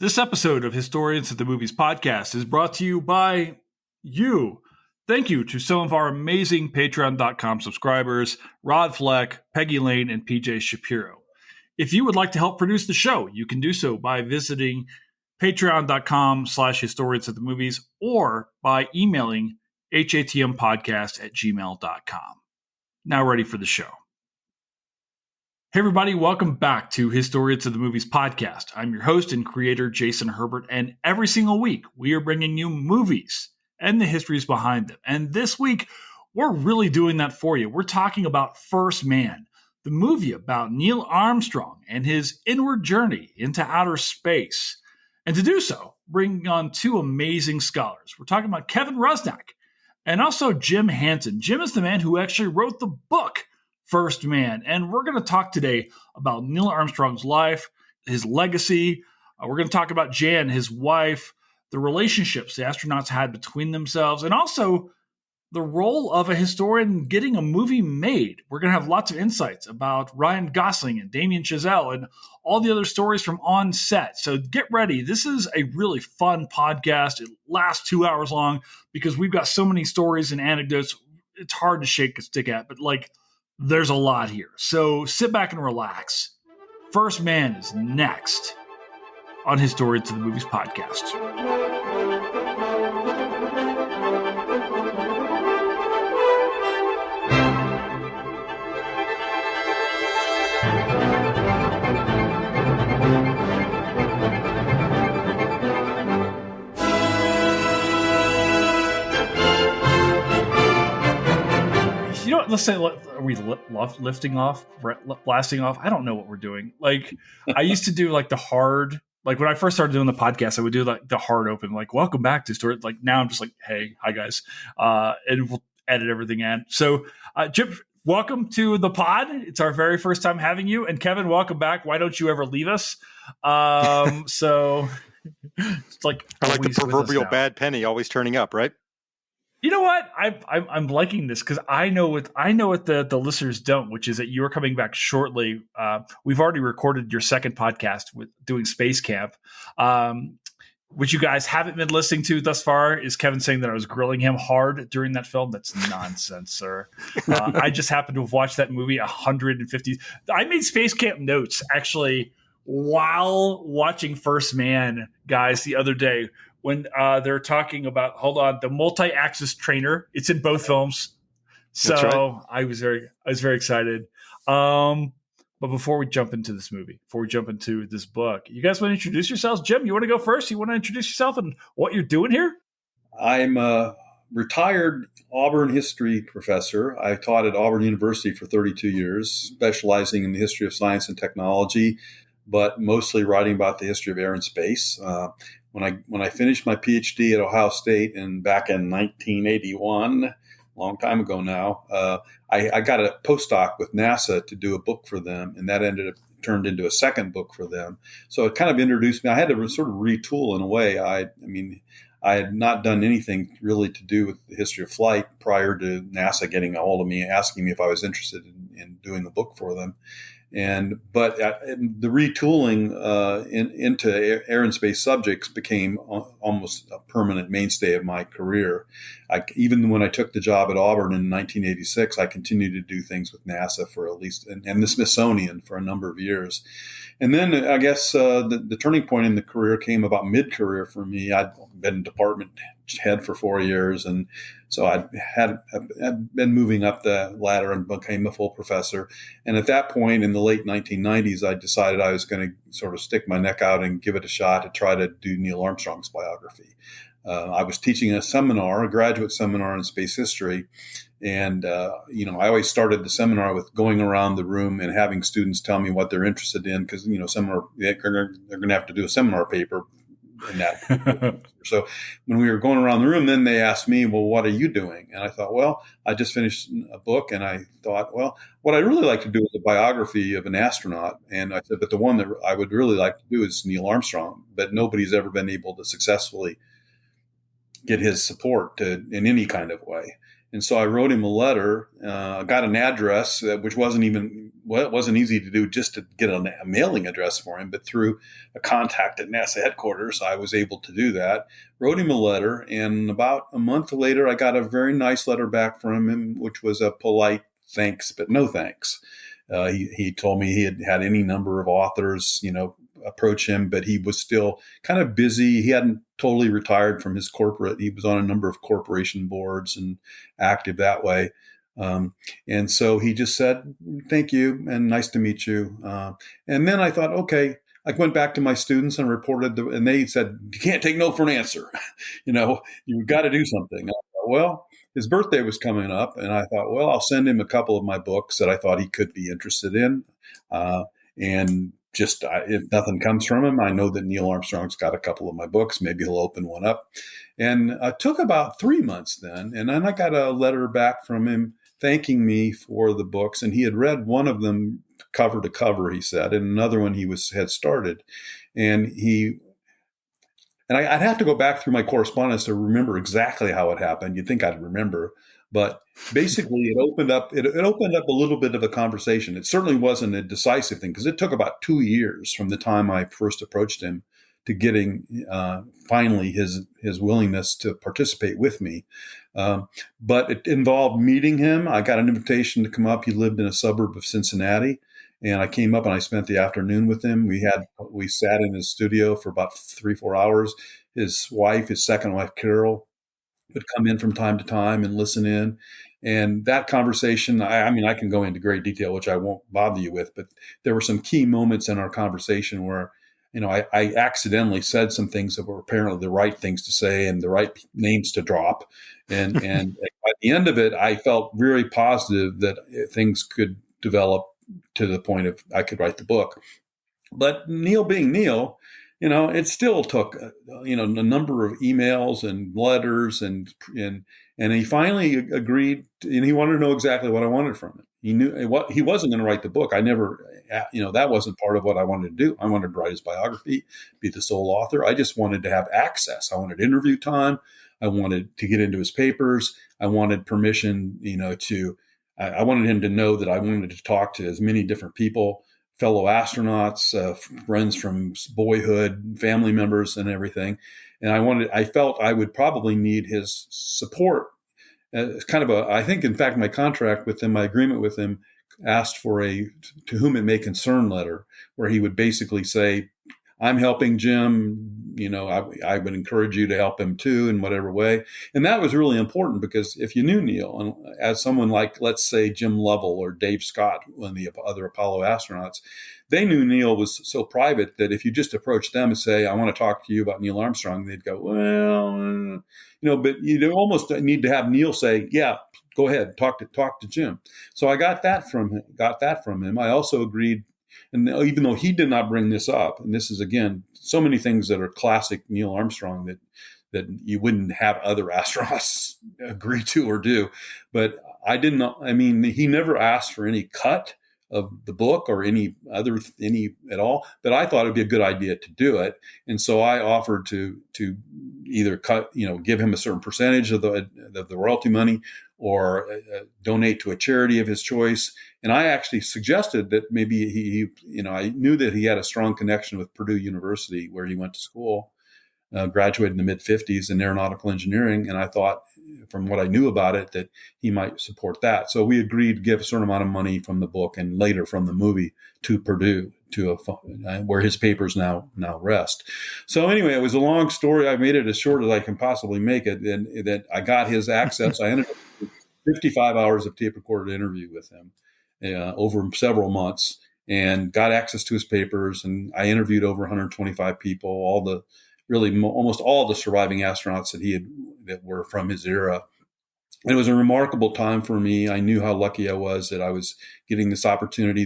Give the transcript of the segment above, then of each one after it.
This episode of Historians of the Movies podcast is brought to you by you. Thank you to some of our amazing Patreon.com subscribers, Rod Fleck, Peggy Lane, and PJ Shapiro. If you would like to help produce the show, you can do so by visiting patreon.com/historians of the movies or by emailing hatmpodcast@gmail.com. Now ready for the show. Hey everybody, welcome back to Historians of the Movies podcast. I'm your host and creator, Jason Herbert, and every single week we are bringing you movies and the histories behind them. And this week, we're really doing that for you. We're talking about First Man, the movie about Neil Armstrong and his inward journey into outer space. And to do so, bringing on two amazing scholars. We're talking about Kevin Rusnak and also Jim Hansen. Jim is the man who actually wrote the book First Man. And we're going to talk today about Neil Armstrong's life, his legacy. We're going to talk about Jan, his wife, the relationships the astronauts had between themselves, and also the role of a historian in getting a movie made. We're going to have lots of insights about Ryan Gosling and Damien Chazelle and all the other stories from on set. So get ready. This is a really fun podcast. It lasts 2 hours long because we've got so many stories and anecdotes. It's hard to shake a stick at, but there's a lot here. So sit back and relax. First Man is next on Historians of the Movies podcast. Let's say, are we lifting off, blasting off? I don't know what we're doing. I used to do the hard, when I first started doing the podcast, I would do the hard open, welcome back to story. Now I'm just hey, hi guys. And we'll edit everything in. So Jim, welcome to the pod. It's our very first time having you. And Kevin, welcome back. Why don't you ever leave us? So it's I like the proverbial bad penny always turning up, right? You know what? I'm liking this because I know what the listeners don't, which is that you are coming back shortly. We've already recorded your second podcast with doing Space Camp, which you guys haven't been listening to thus far. Is Kevin saying that I was grilling him hard during that film? That's nonsense, sir. I just happened to have watched that movie 150. I made Space Camp notes actually while watching First Man, guys, the other day. When they're talking about, the multi-axis trainer. It's in both films. So right. I was very excited. But before we jump into this movie, before we jump into this book, you guys want to introduce yourselves? Jim, you want to go first? You want to introduce yourself and what you're doing here? I'm a retired Auburn history professor. I taught at Auburn University for 32 years, specializing in the history of science and technology, but mostly writing about the history of air and space. When I finished my PhD at Ohio State back in 1981, a long time ago now, I got a postdoc with NASA to do a book for them, and that turned into a second book for them. So it kind of introduced me. I had to sort of retool in a way. I had not done anything really to do with the history of flight prior to NASA getting a hold of me, asking me if I was interested in doing the book for them. But the retooling into air and space subjects became almost a permanent mainstay of my career. Even when I took the job at Auburn in 1986, I continued to do things with NASA for at least, and the Smithsonian for a number of years. And then I guess the turning point in the career came about mid-career for me. I'd been department head for 4 years, and so I'd been moving up the ladder and became a full professor. And at that point in the late 1990s, I decided I was going to sort of stick my neck out and give it a shot to try to do Neil Armstrong's biography. I was teaching a graduate seminar in space history. And, I always started the seminar with going around the room and having students tell me what they're interested in because, they're going to have to do a seminar paper in that. So when we were going around the room, then they asked me, well, what are you doing? And I thought, well, I just finished a book. And I thought, well, what I'd really like to do is a biography of an astronaut. And I said, but the one that I would really like to do is Neil Armstrong. But nobody's ever been able to successfully get his support in any kind of way. And so I wrote him a letter, got an address, which it wasn't easy to do just to get a mailing address for him, but through a contact at NASA headquarters, I was able to do that. Wrote him a letter, and about a month later, I got a very nice letter back from him, which was a polite thanks, but no thanks. He told me he had any number of authors, approach him, but he was still kind of busy. He hadn't totally retired from his corporate. He was on a number of corporation boards and active that way. And so he just said, thank you and nice to meet you. And then I thought, okay, I went back to my students and reported, and they said, you can't take no for an answer. You've got to do something. I thought, well, his birthday was coming up, and I thought, well, I'll send him a couple of my books that I thought he could be interested in. And just if nothing comes from him, I know that Neil Armstrong's got a couple of my books. Maybe he'll open one up. And it took about 3 months then. And then I got a letter back from him thanking me for the books. And he had read one of them cover to cover, he said, and another one he had started. And I'd have to go back through my correspondence to remember exactly how it happened. You'd think I'd remember. But basically, it opened up a little bit of a conversation. It certainly wasn't a decisive thing because it took about 2 years from the time I first approached him to getting finally his willingness to participate with me. But it involved meeting him. I got an invitation to come up. He lived in a suburb of Cincinnati. And I came up and I spent the afternoon with him. We sat in his studio for about 3-4 hours. His second wife, Carol, would come in from time to time and listen in. And that conversation, I can go into great detail, which I won't bother you with, but there were some key moments in our conversation where, I accidentally said some things that were apparently the right things to say and the right names to drop. And at the end of it, I felt very positive that things could develop to the point of I could write the book. But Neil being Neil, it still took, a number of emails and letters and he finally agreed and he wanted to know exactly what I wanted from it. He knew what he wasn't going to write the book. I never, that wasn't part of what I wanted to do. I wanted to write his biography, be the sole author. I just wanted to have access. I wanted interview time. I wanted to get into his papers. I wanted permission, I wanted him to know that I wanted to talk to as many different people, fellow astronauts, friends from boyhood, family members, and everything. And I felt I would probably need his support. I think, in fact, my contract with him, my agreement with him, asked for a to whom it may concern letter, where he would basically say, I'm helping Jim, I would encourage you to help him too in whatever way. And that was really important because if you knew Neil, and as someone like, let's say, Jim Lovell or Dave Scott, one of the other Apollo astronauts, they knew Neil was so private that if you just approached them and say, I want to talk to you about Neil Armstrong, they'd go, well, but you almost need to have Neil say, yeah, go ahead, talk to Jim. So I got that from him. I also agreed. And even though he did not bring this up, and this is, again, so many things that are classic Neil Armstrong that you wouldn't have other astronauts agree to or do. But he never asked for any cut of the book or any at all. But I thought it'd be a good idea to do it. And so I offered to either give him a certain percentage of the royalty money or donate to a charity of his choice. And I actually suggested that maybe I knew that he had a strong connection with Purdue University where he went to school, graduated in the mid-50s in aeronautical engineering. And I thought, from what I knew about it, that he might support that. So we agreed to give a certain amount of money from the book and later from the movie to Purdue, where his papers now rest. So anyway, it was a long story. I made it as short as I can possibly make it. And that I got his access. I ended up with 55 hours of tape recorded interview with him over several months and got access to his papers. And I interviewed over 125 people, almost all the surviving astronauts that were from his era. And it was a remarkable time for me. I knew how lucky I was that I was getting this opportunity.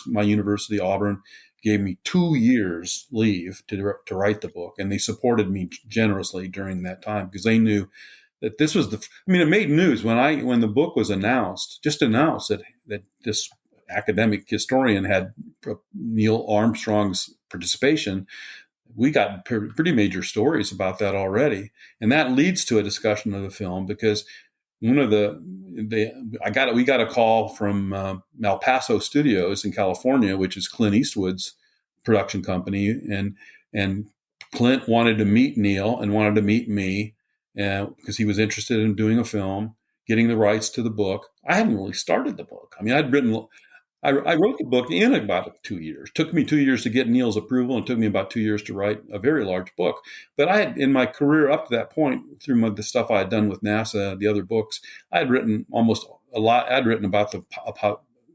My university, Auburn, gave me 2 years leave to write the book. And they supported me generously during that time because they knew that this was it made news when the book was announced that this academic historian had Neil Armstrong's participation. We got pretty major stories about that already. And that leads to a discussion of the film because one of we got a call from El Paso Studios in California, which is Clint Eastwood's production company, and Clint wanted to meet Neil and wanted to meet me because he was interested in doing a film, getting the rights to the book. I hadn't really started the book. I mean, I wrote the book in about 2 years. It took me 2 years to get Neil's approval, and it took me about 2 years to write a very large book. But I had, in my career up to that point, through the stuff I had done with NASA, the other books, I had written almost a lot. I'd written about the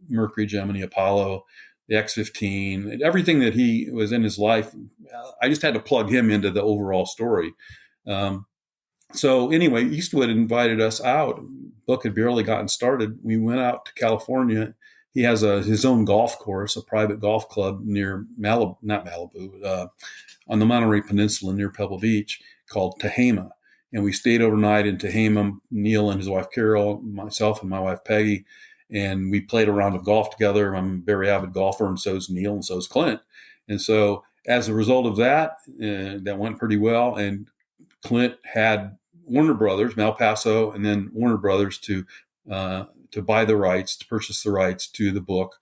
Mercury, Gemini, Apollo, the X-15, everything that he was in his life. I just had to plug him into the overall story. So anyway, Eastwood invited us out. The book had barely gotten started. We went out to California. He has his own golf course, a private golf club near on the Monterey Peninsula near Pebble Beach called Tehama. And we stayed overnight in Tehama, Neil and his wife Carol, myself and my wife Peggy, and we played a round of golf together. I'm a very avid golfer, and so is Neil, and so is Clint. And so as a result of that, that went pretty well. And Clint had Warner Brothers, El Paso, and then Warner Brothers to buy the rights, to purchase the rights to the book,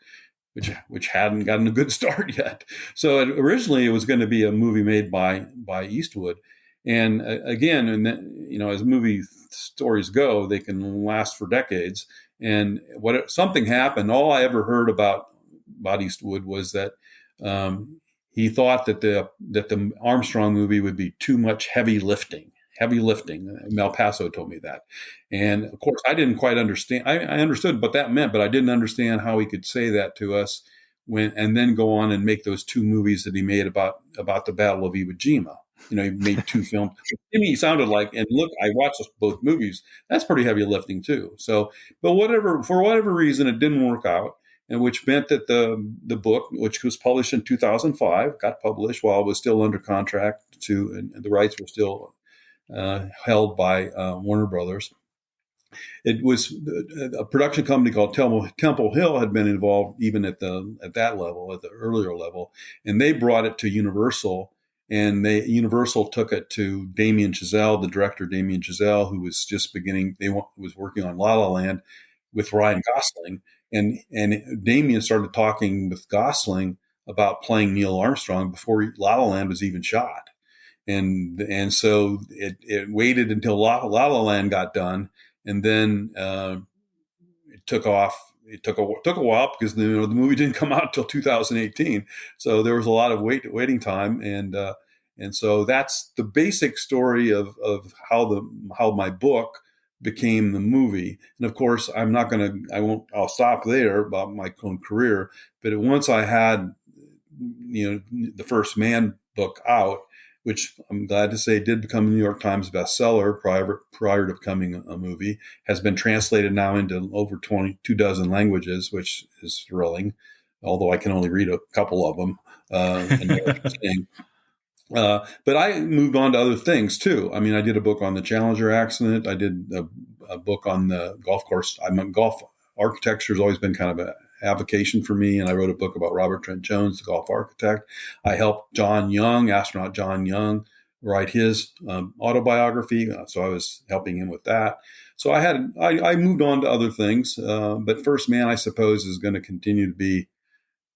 which hadn't gotten a good start yet. So originally it was going to be a movie made by Eastwood. And again, as movie stories go, they can last for decades. And something happened. All I ever heard about Eastwood was that he thought that the Armstrong movie would be too much heavy lifting. Mel Paso told me that. And of course, I didn't quite understand. I understood what that meant, but I didn't understand how he could say that to us and then go on and make those two movies that he made about the Battle of Iwo Jima. He made two films. To me, he sounded like, and look, I watched both movies. That's pretty heavy lifting too. So, but for whatever reason, it didn't work out. And which meant that the book, which was published in 2005, got published while it was still under contract and the rights were still held by Warner Brothers. It was a production company called Temple Hill had been involved even at that level, at the earlier level, and they brought it to Universal, and Universal took it to Damien Chazelle, the director Damien Chazelle, who was just beginning. Was working on La La Land with Ryan Gosling, and Damien started talking with Gosling about playing Neil Armstrong before La La Land was even shot. And so it waited until La La Land got done, and then it took off. It took a while because the movie didn't come out until 2018. So there was a lot of waiting time, and so that's the basic story of how my book became the movie. And of course, I'll stop there about my own career. But once I had the First Man book out, which I'm glad to say did become a New York Times bestseller prior to becoming a movie, has been translated now into over 22 languages, which is thrilling, although I can only read a couple of them. But I moved on to other things too. I mean, I did a book on the Challenger accident. I did a book on the golf course. Golf architecture has always been kind of an avocation for me, and I wrote a book about Robert Trent Jones, the golf architect. I helped astronaut John Young, write his autobiography, so I was helping him with that. So I moved on to other things, but First Man, I suppose, is going to continue to be.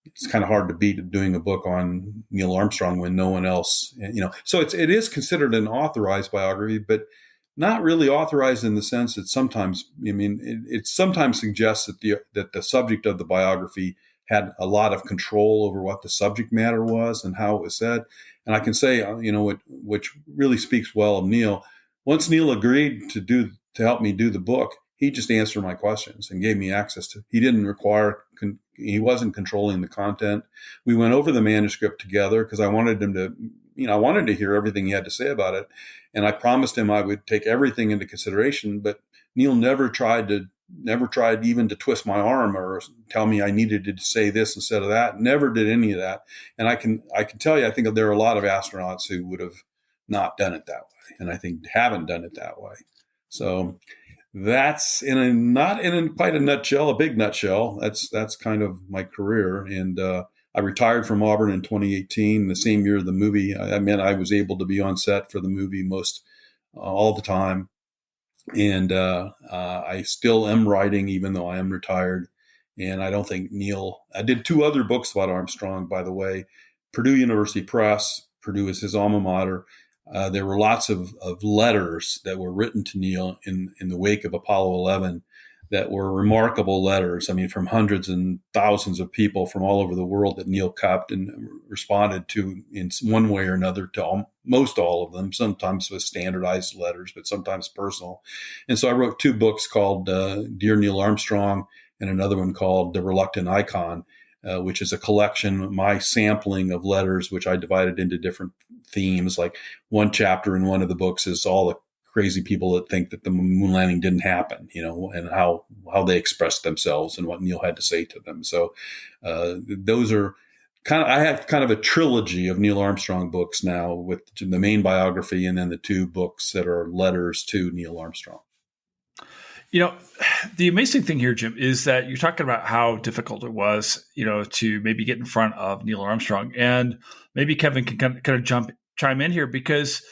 It's kind of hard to beat doing a book on Neil Armstrong when no one else, So it is considered an authorized biography, but not really authorized in the sense that it sometimes suggests that the subject of the biography had a lot of control over what the subject matter was and how it was said. And I can say, which really speaks well of Neil. Once Neil agreed to help me do the book, he just answered my questions and gave me access to. He didn't require. He wasn't controlling the content. We went over the manuscript together because I wanted him to. I wanted to hear everything he had to say about it. And I promised him I would take everything into consideration, but Neil never tried even to twist my arm or tell me I needed to say this instead of that. Never did any of that. And I can tell you, I think there are a lot of astronauts who would have not done it that way. And I think haven't done it that way. So that's not in quite a nutshell, a big nutshell. That's kind of my career. And, I retired from Auburn in 2018, the same year of the movie. I was able to be on set for the movie all the time. And I still am writing, even though I am retired. And I don't think Neil, I did 2 other books about Armstrong, by the way. Purdue University Press, Purdue is his alma mater. There were lots of letters that were written to Neil in the wake of Apollo 11 that were remarkable letters. I mean, from hundreds and thousands of people from all over the world that Neil kept and responded to in one way or another to most all of them, sometimes with standardized letters, but sometimes personal. And so I wrote 2 books called Dear Neil Armstrong and another one called The Reluctant Icon, which is a collection, my sampling of letters, which I divided into different themes. Like one chapter in one of the books is all the crazy people that think that the moon landing didn't happen, and how they expressed themselves and what Neil had to say to them. So those are I have kind of a trilogy of Neil Armstrong books now, with the main biography and then the 2 books that are letters to Neil Armstrong. The amazing thing here, Jim, is that you're talking about how difficult it was, to maybe get in front of Neil Armstrong. And maybe Kevin can kind of chime in here, because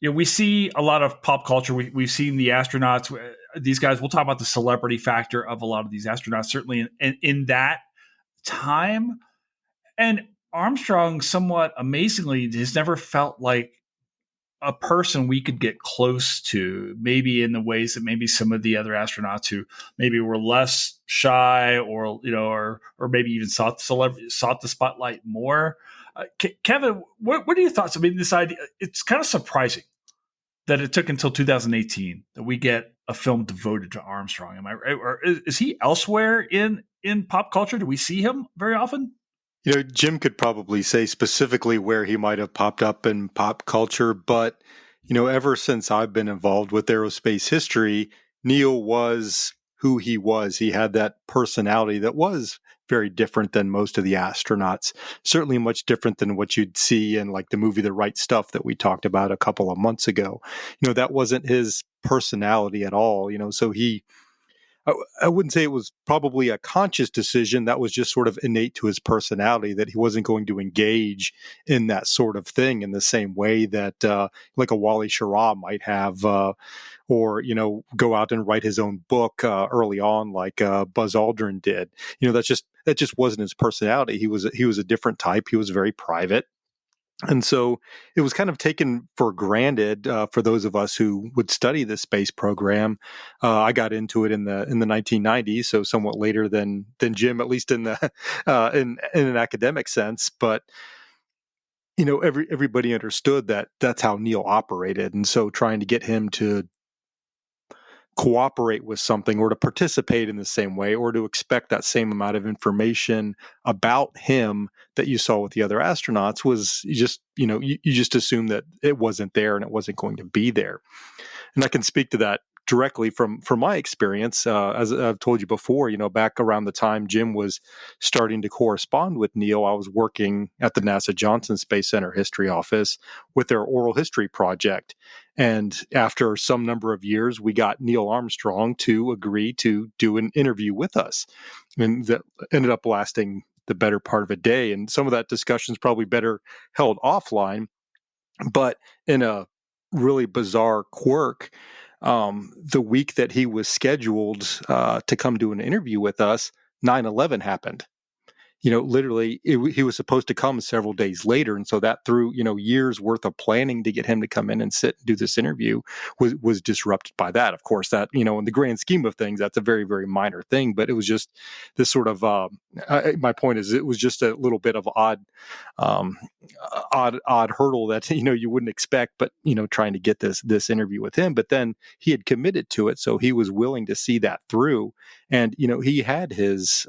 we see a lot of pop culture. We've seen the astronauts, these guys. We'll talk about the celebrity factor of a lot of these astronauts, certainly in that time. And Armstrong, somewhat amazingly, has never felt like a person we could get close to, maybe in the ways that maybe some of the other astronauts who maybe were less shy, or maybe even sought the spotlight more. Kevin, what are your thoughts? I mean, this idea, it's kind of surprising that it took until 2018 that we get a film devoted to Armstrong. Am I right? Or is he elsewhere in pop culture? Do we see him very often? Jim could probably say specifically where he might have popped up in pop culture, but, ever since I've been involved with aerospace history, Neil was who he was. He had that personality that was very different than most of the astronauts, certainly much different than what you'd see in like the movie The Right Stuff that we talked about a couple of months ago. That wasn't his personality at all, so I wouldn't say it was probably a conscious decision. That was just sort of innate to his personality, that he wasn't going to engage in that sort of thing in the same way that like a Wally Schirra might have, or, go out and write his own book early on like Buzz Aldrin did. That just wasn't his personality. He was a different type. He was very private. And so it was kind of taken for granted for those of us who would study the space program. I got into it in the 1990s, so somewhat later than Jim, at least in the in an academic sense. But everybody understood that that's how Neil operated, and so trying to get him to cooperate with something or to participate in the same way or to expect that same amount of information about him that you saw with the other astronauts was you just assume that it wasn't there and it wasn't going to be there. And I can speak to that directly from my experience. As I've told you before, back around the time Jim was starting to correspond with Neil, I was working at the NASA Johnson Space Center History Office with their oral history project. And after some number of years, we got Neil Armstrong to agree to do an interview with us. And that ended up lasting the better part of a day. And some of that discussion is probably better held offline. But in a really bizarre quirk, the week that he was scheduled to come do an interview with us, 9/11 happened. Literally, he was supposed to come several days later. And so that through, years worth of planning to get him to come in and sit and do this interview was disrupted by that. Of course, that, in the grand scheme of things, that's a very, very minor thing. But it was just this sort of, my point is, it was just a little bit of odd hurdle that, you wouldn't expect, but, trying to get this interview with him. But then he had committed to it. So he was willing to see that through. And, he had his,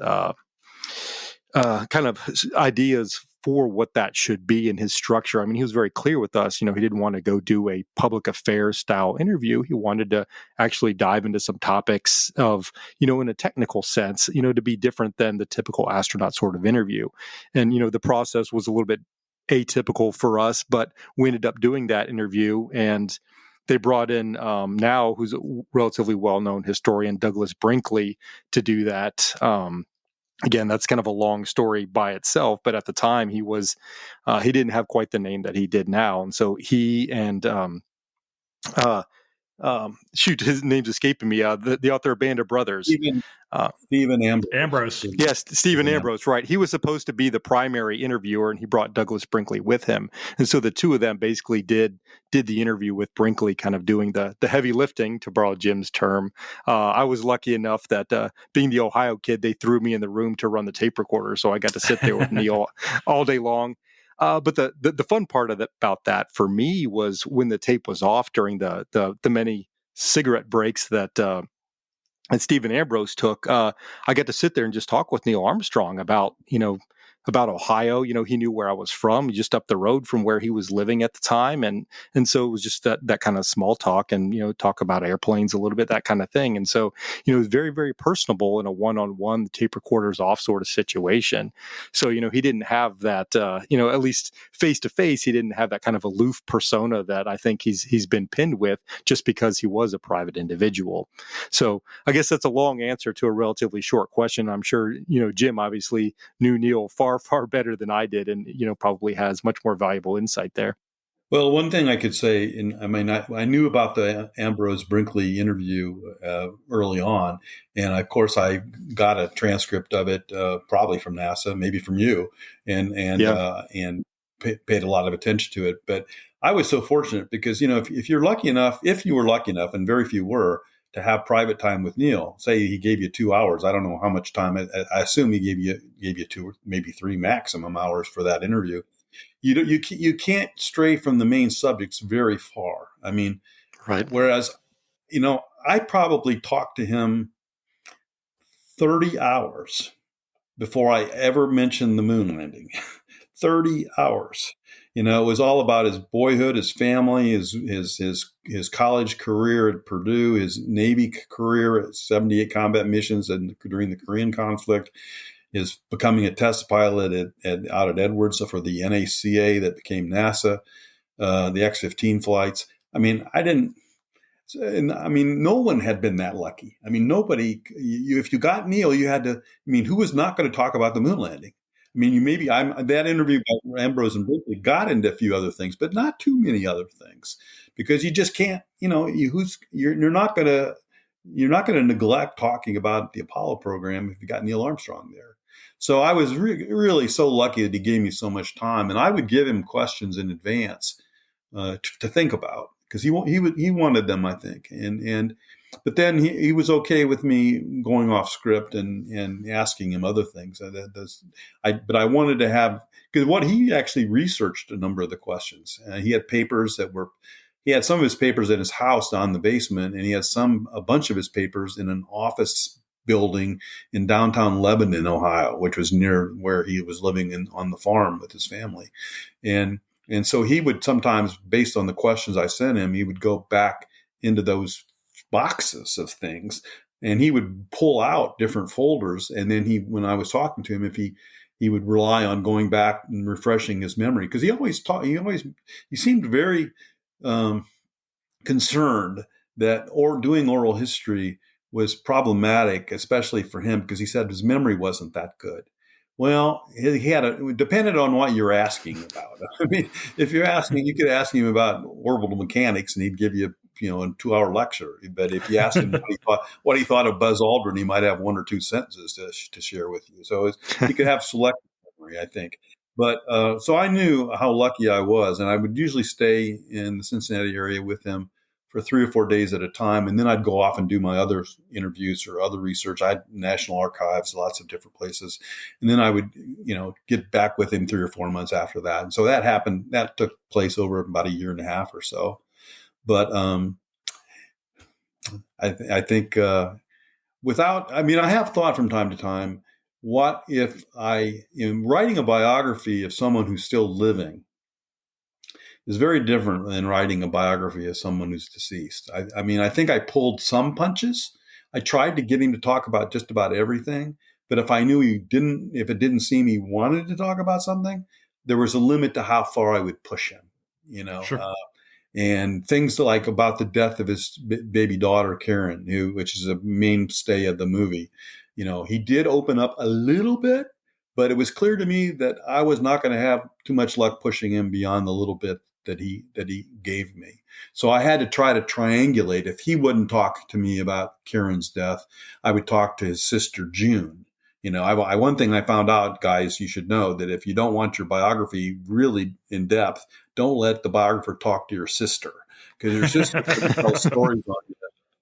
kind of ideas for what that should be in his structure. I mean, he was very clear with us. He didn't want to go do a public affairs style interview. He wanted to actually dive into some topics of, in a technical sense, to be different than the typical astronaut sort of interview. And, the process was a little bit atypical for us, but we ended up doing that interview. And they brought in now, who's a relatively well-known historian, Douglas Brinkley, to do that. Again, that's kind of a long story by itself, but at the time he didn't have quite the name that he did now. And so he and shoot, his name's escaping me. The author of Band of Brothers. Stephen Uh, Stephen Ambrose. Ambrose. Yes, Stephen Ambrose, right. He was supposed to be the primary interviewer, and he brought Douglas Brinkley with him. And so the two of them basically did the interview with Brinkley, kind of doing the heavy lifting, to borrow Jim's term. I was lucky enough that being the Ohio kid, they threw me in the room to run the tape recorder, so I got to sit there with Neil all day long. But the fun part about that for me was when the tape was off during the many cigarette breaks that and Stephen Ambrose took, I got to sit there and just talk with Neil Armstrong about Ohio. He knew where I was from, just up the road from where he was living at the time. And so it was just that kind of small talk and, talk about airplanes a little bit, that kind of thing. And so, it was very, very personable in a one-on-one, the tape recorder's off sort of situation. So, he didn't have that, at least face to face, he didn't have that kind of aloof persona that I think he's been pinned with just because he was a private individual. So I guess that's a long answer to a relatively short question. I'm sure, Jim obviously knew Neil far, far better than I did, and, probably has much more valuable insight there. Well, one thing I could say, I knew about the Ambrose Brinkley interview early on, and of course I got a transcript of it, probably from NASA, maybe from you, and paid a lot of attention to it. But I was so fortunate because if you were lucky enough, and very few were, to have private time with Neil. Say he gave you 2 hours. I don't know how much time. I assume he gave you 2 or maybe 3 maximum hours for that interview. You can't stray from the main subjects very far. I mean, right. Whereas, I probably talked to him 30 hours before I ever mentioned the moon landing. 30 hours. It was all about his boyhood, his family, his college career at Purdue, his Navy career at 78 combat missions during the Korean conflict, his becoming a test pilot out at Edwards for the NACA that became NASA, the X-15 flights. No one had been that lucky. Nobody. If you got Neil, you had to. Who was not going to talk about the moon landing? That interview by Ambrose and Brinkley got into a few other things, but not too many other things, because you just can't. You're not going to neglect talking about the Apollo program if you got Neil Armstrong there. So I was really so lucky that he gave me so much time, and I would give him questions in advance to think about, because he wanted them, I think, but then he was okay with me going off script and asking him other things. But I wanted to have, because what he actually researched a number of the questions. He had papers he had some of his papers in his house down in the basement, and he had a bunch of his papers in an office building in downtown Lebanon, Ohio, which was near where he was living on the farm with his family. And so he would sometimes, based on the questions I sent him, he would go back into those boxes of things, and he would pull out different folders. And then when I was talking to him, if he would rely on going back and refreshing his memory, because he seemed very concerned that doing oral history was problematic, especially for him, because he said his memory wasn't that good. Well, it depended on what you're asking about. If you're asking, you could ask him about orbital mechanics, and he'd give you, a 2-hour lecture. But if you asked him what he thought of Buzz Aldrin, he might have 1 or 2 sentences to share with you. So he could have selective memory, I think. But so I knew how lucky I was, and I would usually stay in the Cincinnati area with him for 3 or 4 days at a time. And then I'd go off and do my other interviews or other research. I had National Archives, lots of different places. And then I would, get back with him 3 or 4 months after that. And so that took place over about a year and a half or so. But I think I have thought from time to time, what if I am writing a biography of someone who's still living is very different than writing a biography of someone who's deceased. I think I pulled some punches. I tried to get him to talk about just about everything, but if I knew if it didn't seem he wanted to talk about something, there was a limit to how far I would push him, Sure. And things like about the death of his baby daughter, Karen, which is a mainstay of the movie. He did open up a little bit, but it was clear to me that I was not going to have too much luck pushing him beyond the little bit that he gave me. So I had to try to triangulate. If he wouldn't talk to me about Karen's death, I would talk to his sister, June. One thing I found out, guys, you should know that if you don't want your biography really in depth, don't let the biographer talk to your sister, because your sister can tell stories on you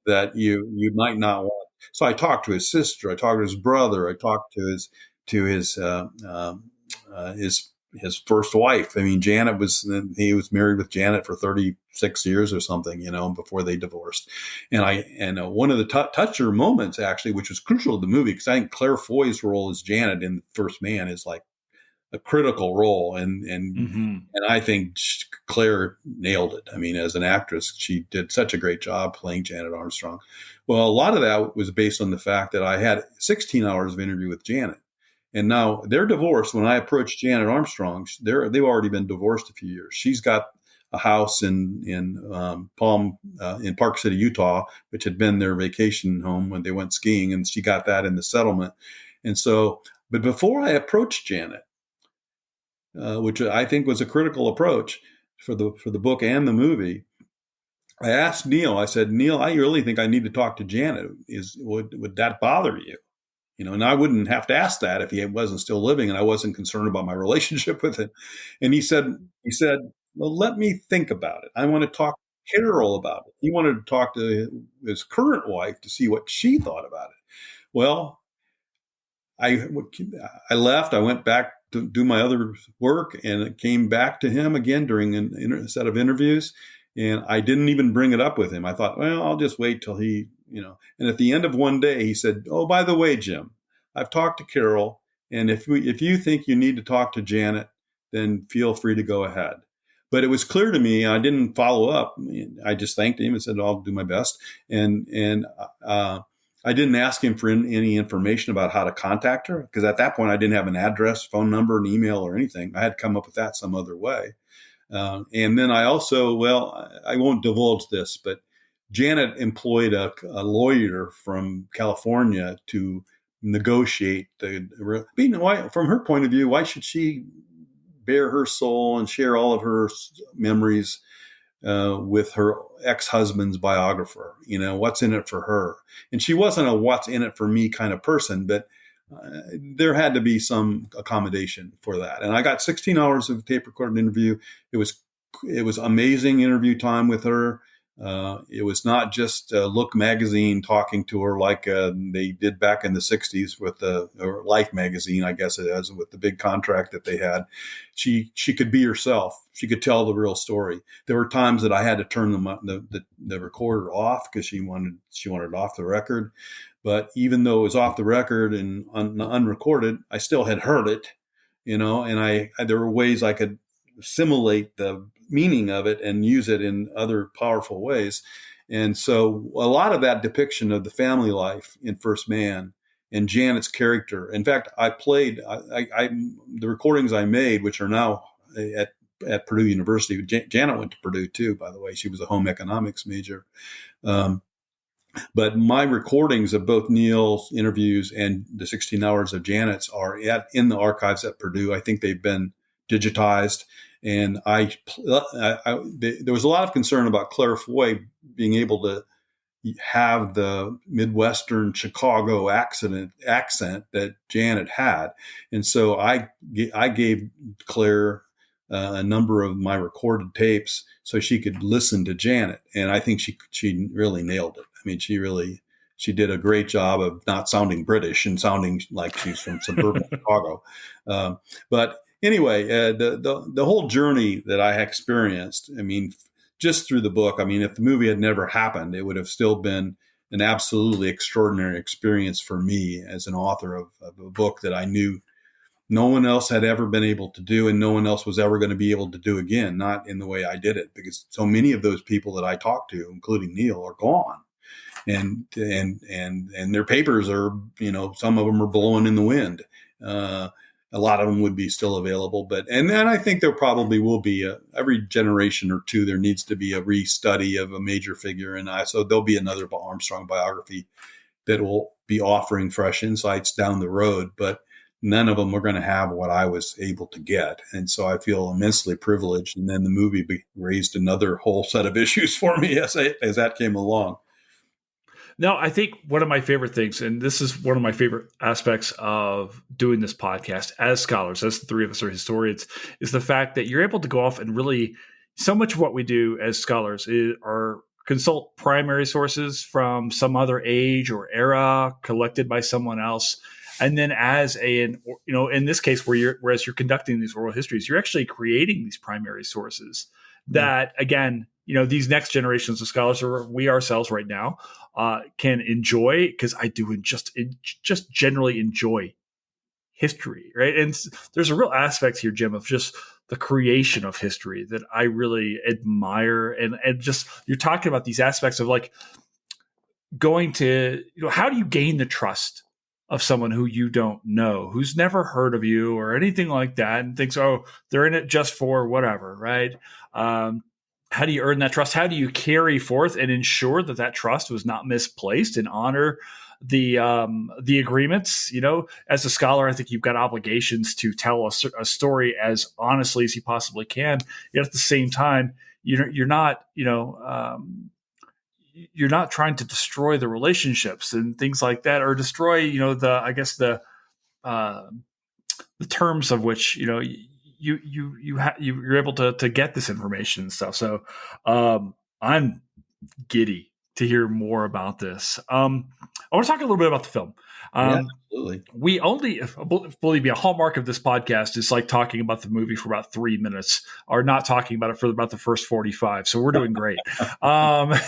that you might not want. So I talked to his sister, I talked to his brother, I talked to his first wife. I mean, he was married with Janet for 36 years or something, before they divorced. And one of the toucher moments, actually, which was crucial to the movie, because I think Claire Foy's role as Janet in First Man is like a critical role. And I think Claire nailed it. I mean, as an actress, she did such a great job playing Janet Armstrong. Well, a lot of that was based on the fact that I had 16 hours of interview with Janet. And now they're divorced. When I approached Janet Armstrong, they've already been divorced a few years. She's got a house in Park City, Utah, which had been their vacation home when they went skiing, and she got that in the settlement. And so, but before I approached Janet, which I think was a critical approach for the book and the movie, I asked Neil. I said, Neil, I really think I need to talk to Janet. Would that bother you? And I wouldn't have to ask that if he wasn't still living and I wasn't concerned about my relationship with him. And he said, well, let me think about it. I want to talk to Carol about it. He wanted to talk to his current wife to see what she thought about it. Well, I left. I went back to do my other work, and it came back to him again during a set of interviews. And I didn't even bring it up with him. I thought, well, I'll just wait till he, and at the end of one day, he said, oh, by the way, Jim, I've talked to Carol. And if you think you need to talk to Janet, then feel free to go ahead. But it was clear to me, I didn't follow up. I just thanked him and said, I'll do my best. And I didn't ask him for any information about how to contact her, because at that point I didn't have an address, phone number, an email, or anything. I had to come up with that some other way. And then I also, I won't divulge this, but Janet employed a lawyer from California to negotiate from her point of view, why should she bare her soul and share all of her memories with her ex-husband's biographer? What's in it for her? And she wasn't a what's in it for me kind of person, but there had to be some accommodation for that. And I got 16 hours of tape recorded interview. It was amazing interview time with her. It was not just Look magazine talking to her like they did back in the 60s with or Life magazine, I guess it is, with the big contract that they had. She could be herself. She could tell the real story. There were times that I had to turn the recorder off because she wanted it off the record. But even though it was off the record and unrecorded, I still had heard it, and there were ways I could assimilate the meaning of it and use it in other powerful ways. And so a lot of that depiction of the family life in First Man and Janet's character. In fact, I played the recordings I made, which are now at Purdue University. Janet went to Purdue too, by the way. She was a home economics major. But my recordings of both Neil's interviews and the 16 hours of Janet's are in the archives at Purdue. I think they've been digitized. And there was a lot of concern about Claire Foy being able to have the Midwestern Chicago accent that Janet had. And so I gave Claire a number of my recorded tapes so she could listen to Janet. And I think she really nailed it. I mean, she did a great job of not sounding British and sounding like she's from suburban Chicago. But anyway, the whole journey that I experienced, I mean, just through the book, I mean, if the movie had never happened, it would have still been an absolutely extraordinary experience for me as an author of a book that I knew no one else had ever been able to do, and no one else was ever going to be able to do again, not in the way I did it, because so many of those people that I talked to, including Neil, are gone. And their papers are, some of them are blowing in the wind. A lot of them would be still available, and then I think there probably will be every generation or two, there needs to be a restudy of a major figure. And so there'll be another Armstrong biography that will be offering fresh insights down the road. But none of them were going to have what I was able to get. And so I feel immensely privileged. And then the movie raised another whole set of issues for me as that came along. No, I think one of my favorite things, and this is one of my favorite aspects of doing this podcast as scholars, as the three of us are historians, is the fact that you're able to go off and really, so much of what we do as scholars are consult primary sources from some other age or era collected by someone else. And then in this case, whereas you're conducting these oral histories, you're actually creating these primary sources that, again, these next generations of scholars, or we ourselves right now, can enjoy, because I do just generally enjoy history, right? And there's a real aspect here, Jim, of just the creation of history that I really admire. And just, you're talking about these aspects of like going to, how do you gain the trust of someone who you don't know, who's never heard of you or anything like that, and thinks, oh, they're in it just for whatever, right? How do you earn that trust? How do you carry forth and ensure that trust was not misplaced, and honor the agreements? As a scholar, I think you've got obligations to tell a story as honestly as you possibly can. Yet at the same time, you're not trying to destroy the relationships and things like that, or destroy the terms of which you're able to get this information and stuff. So I'm giddy to hear more about this. I want to talk a little bit about the film. Yeah, absolutely. We only, believe me, a hallmark of this podcast is like talking about the movie for about 3 minutes, or not talking about it for about the first 45. So we're doing great. I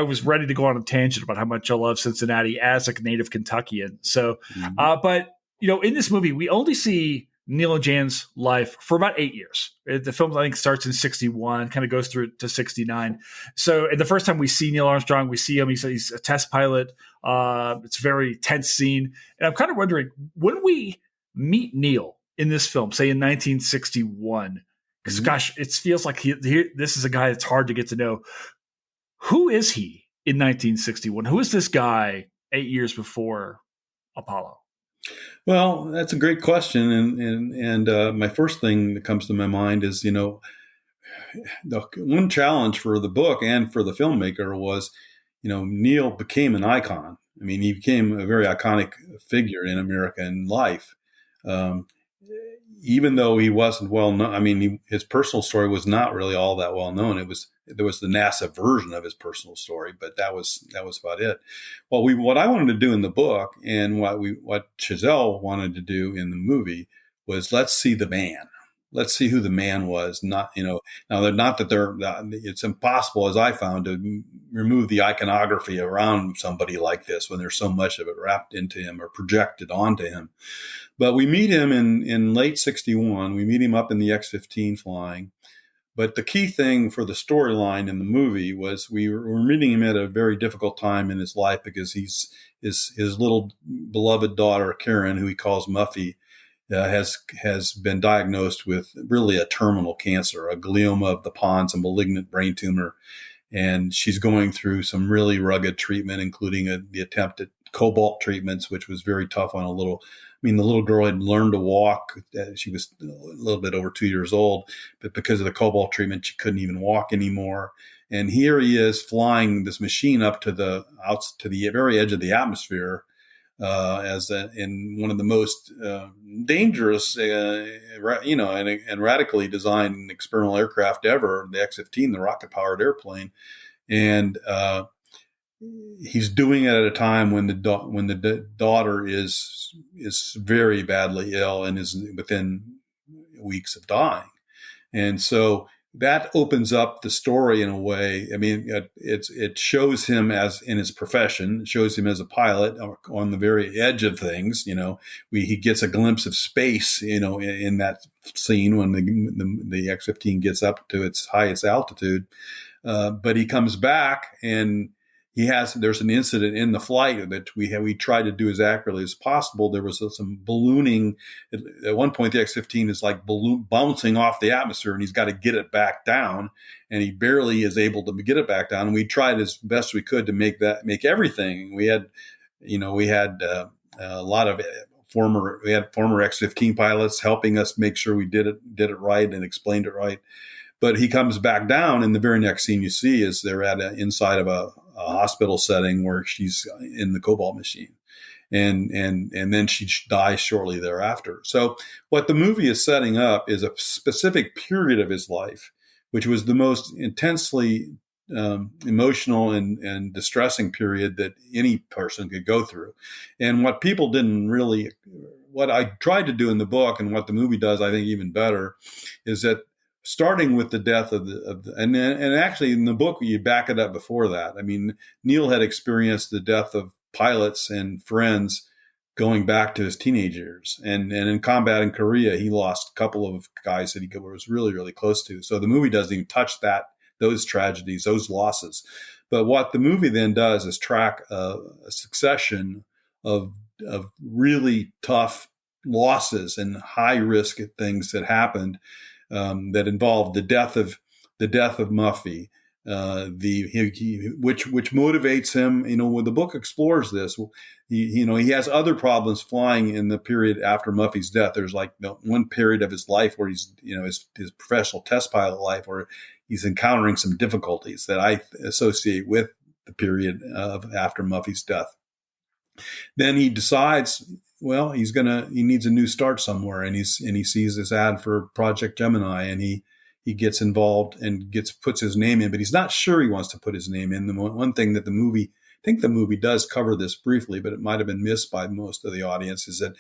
was ready to go on a tangent about how much I love Cincinnati as a native Kentuckian. So, but in this movie, we only see Neil and Jan's life for about 8 years. The film, I think, starts in 61, kind of goes through to 69. So, and the first time we see Neil Armstrong, we see him, he's a test pilot. It's a very tense scene. And I'm kind of wondering, when we meet Neil in this film, say in 1961, because gosh, it feels like this is a guy that's hard to get to know. Who is he in 1961? Who is this guy 8 years before Apollo? Well, that's a great question, and my first thing that comes to my mind is, the one challenge for the book and for the filmmaker was, Neil became an icon. I mean, he became a very iconic figure in American life. Even though he wasn't well known, I mean, his personal story was not really all that well known. There was the NASA version of his personal story, but that was about it. What I wanted to do in the book, and what Chazelle wanted to do in the movie, was let's see the man. Let's see who the man was. Not, now they're not that they're. It's impossible, as I found, to remove the iconography around somebody like this when there's so much of it wrapped into him or projected onto him. But we meet him in late 61. We meet him up in the X-15 flying. But the key thing for the storyline in the movie was we were meeting him at a very difficult time in his life, because his little beloved daughter, Karen, who he calls Muffy, has been diagnosed with really a terminal cancer, a glioma of the pons, a malignant brain tumor. And she's going through some really rugged treatment, including the attempt at cobalt treatments, which was very tough on the little girl had learned to walk. She was a little bit over 2 years old, but because of the cobalt treatment, she couldn't even walk anymore. And here he is flying this machine up to the very edge of the atmosphere, in one of the most dangerous, and radically designed experimental aircraft ever, the X-15, the rocket-powered airplane, and he's doing it at a time when the daughter is very badly ill and is within weeks of dying, and so that opens up the story in a way. I mean, it shows him as in his profession. It shows him as a pilot on the very edge of things. He gets a glimpse of space. In that scene when the X-15 gets up to its highest altitude, but he comes back and there's an incident in the flight that we tried to do as accurately as possible. There was some ballooning. At one point, the X-15 is like bouncing off the atmosphere, and he's got to get it back down, and he barely is able to get it back down. And we tried as best we could to make everything. We had a lot of former X-15 pilots helping us make sure we did it right and explained it right. But he comes back down, and the very next scene you see is they're inside of a hospital setting where she's in the cobalt machine. And then she dies shortly thereafter. So what the movie is setting up is a specific period of his life, which was the most intensely emotional and distressing period that any person could go through. And what people didn't really, what I tried to do in the book, and what the movie does, I think, even better, is that starting with the death and actually in the book you back it up before that. I mean, Neil had experienced the death of pilots and friends going back to his teenage years, and in combat in Korea, he lost a couple of guys that he was really, really close to. So the movie doesn't even touch those tragedies, those losses. But what the movie then does is track a succession of really tough losses and high risk things that happened. That involved the death of Muffy, which motivates him. When the book explores this, he has other problems flying in the period after Muffy's death. There's like one period of his life where he's, his professional test pilot life, where he's encountering some difficulties that I associate with the period of after Muffy's death. Then he decides, well, he needs a new start somewhere, and he sees this ad for Project Gemini, and he gets involved and puts his name in, but he's not sure he wants to put his name in. The one thing that the movie does cover this briefly, but it might have been missed by most of the audience, is that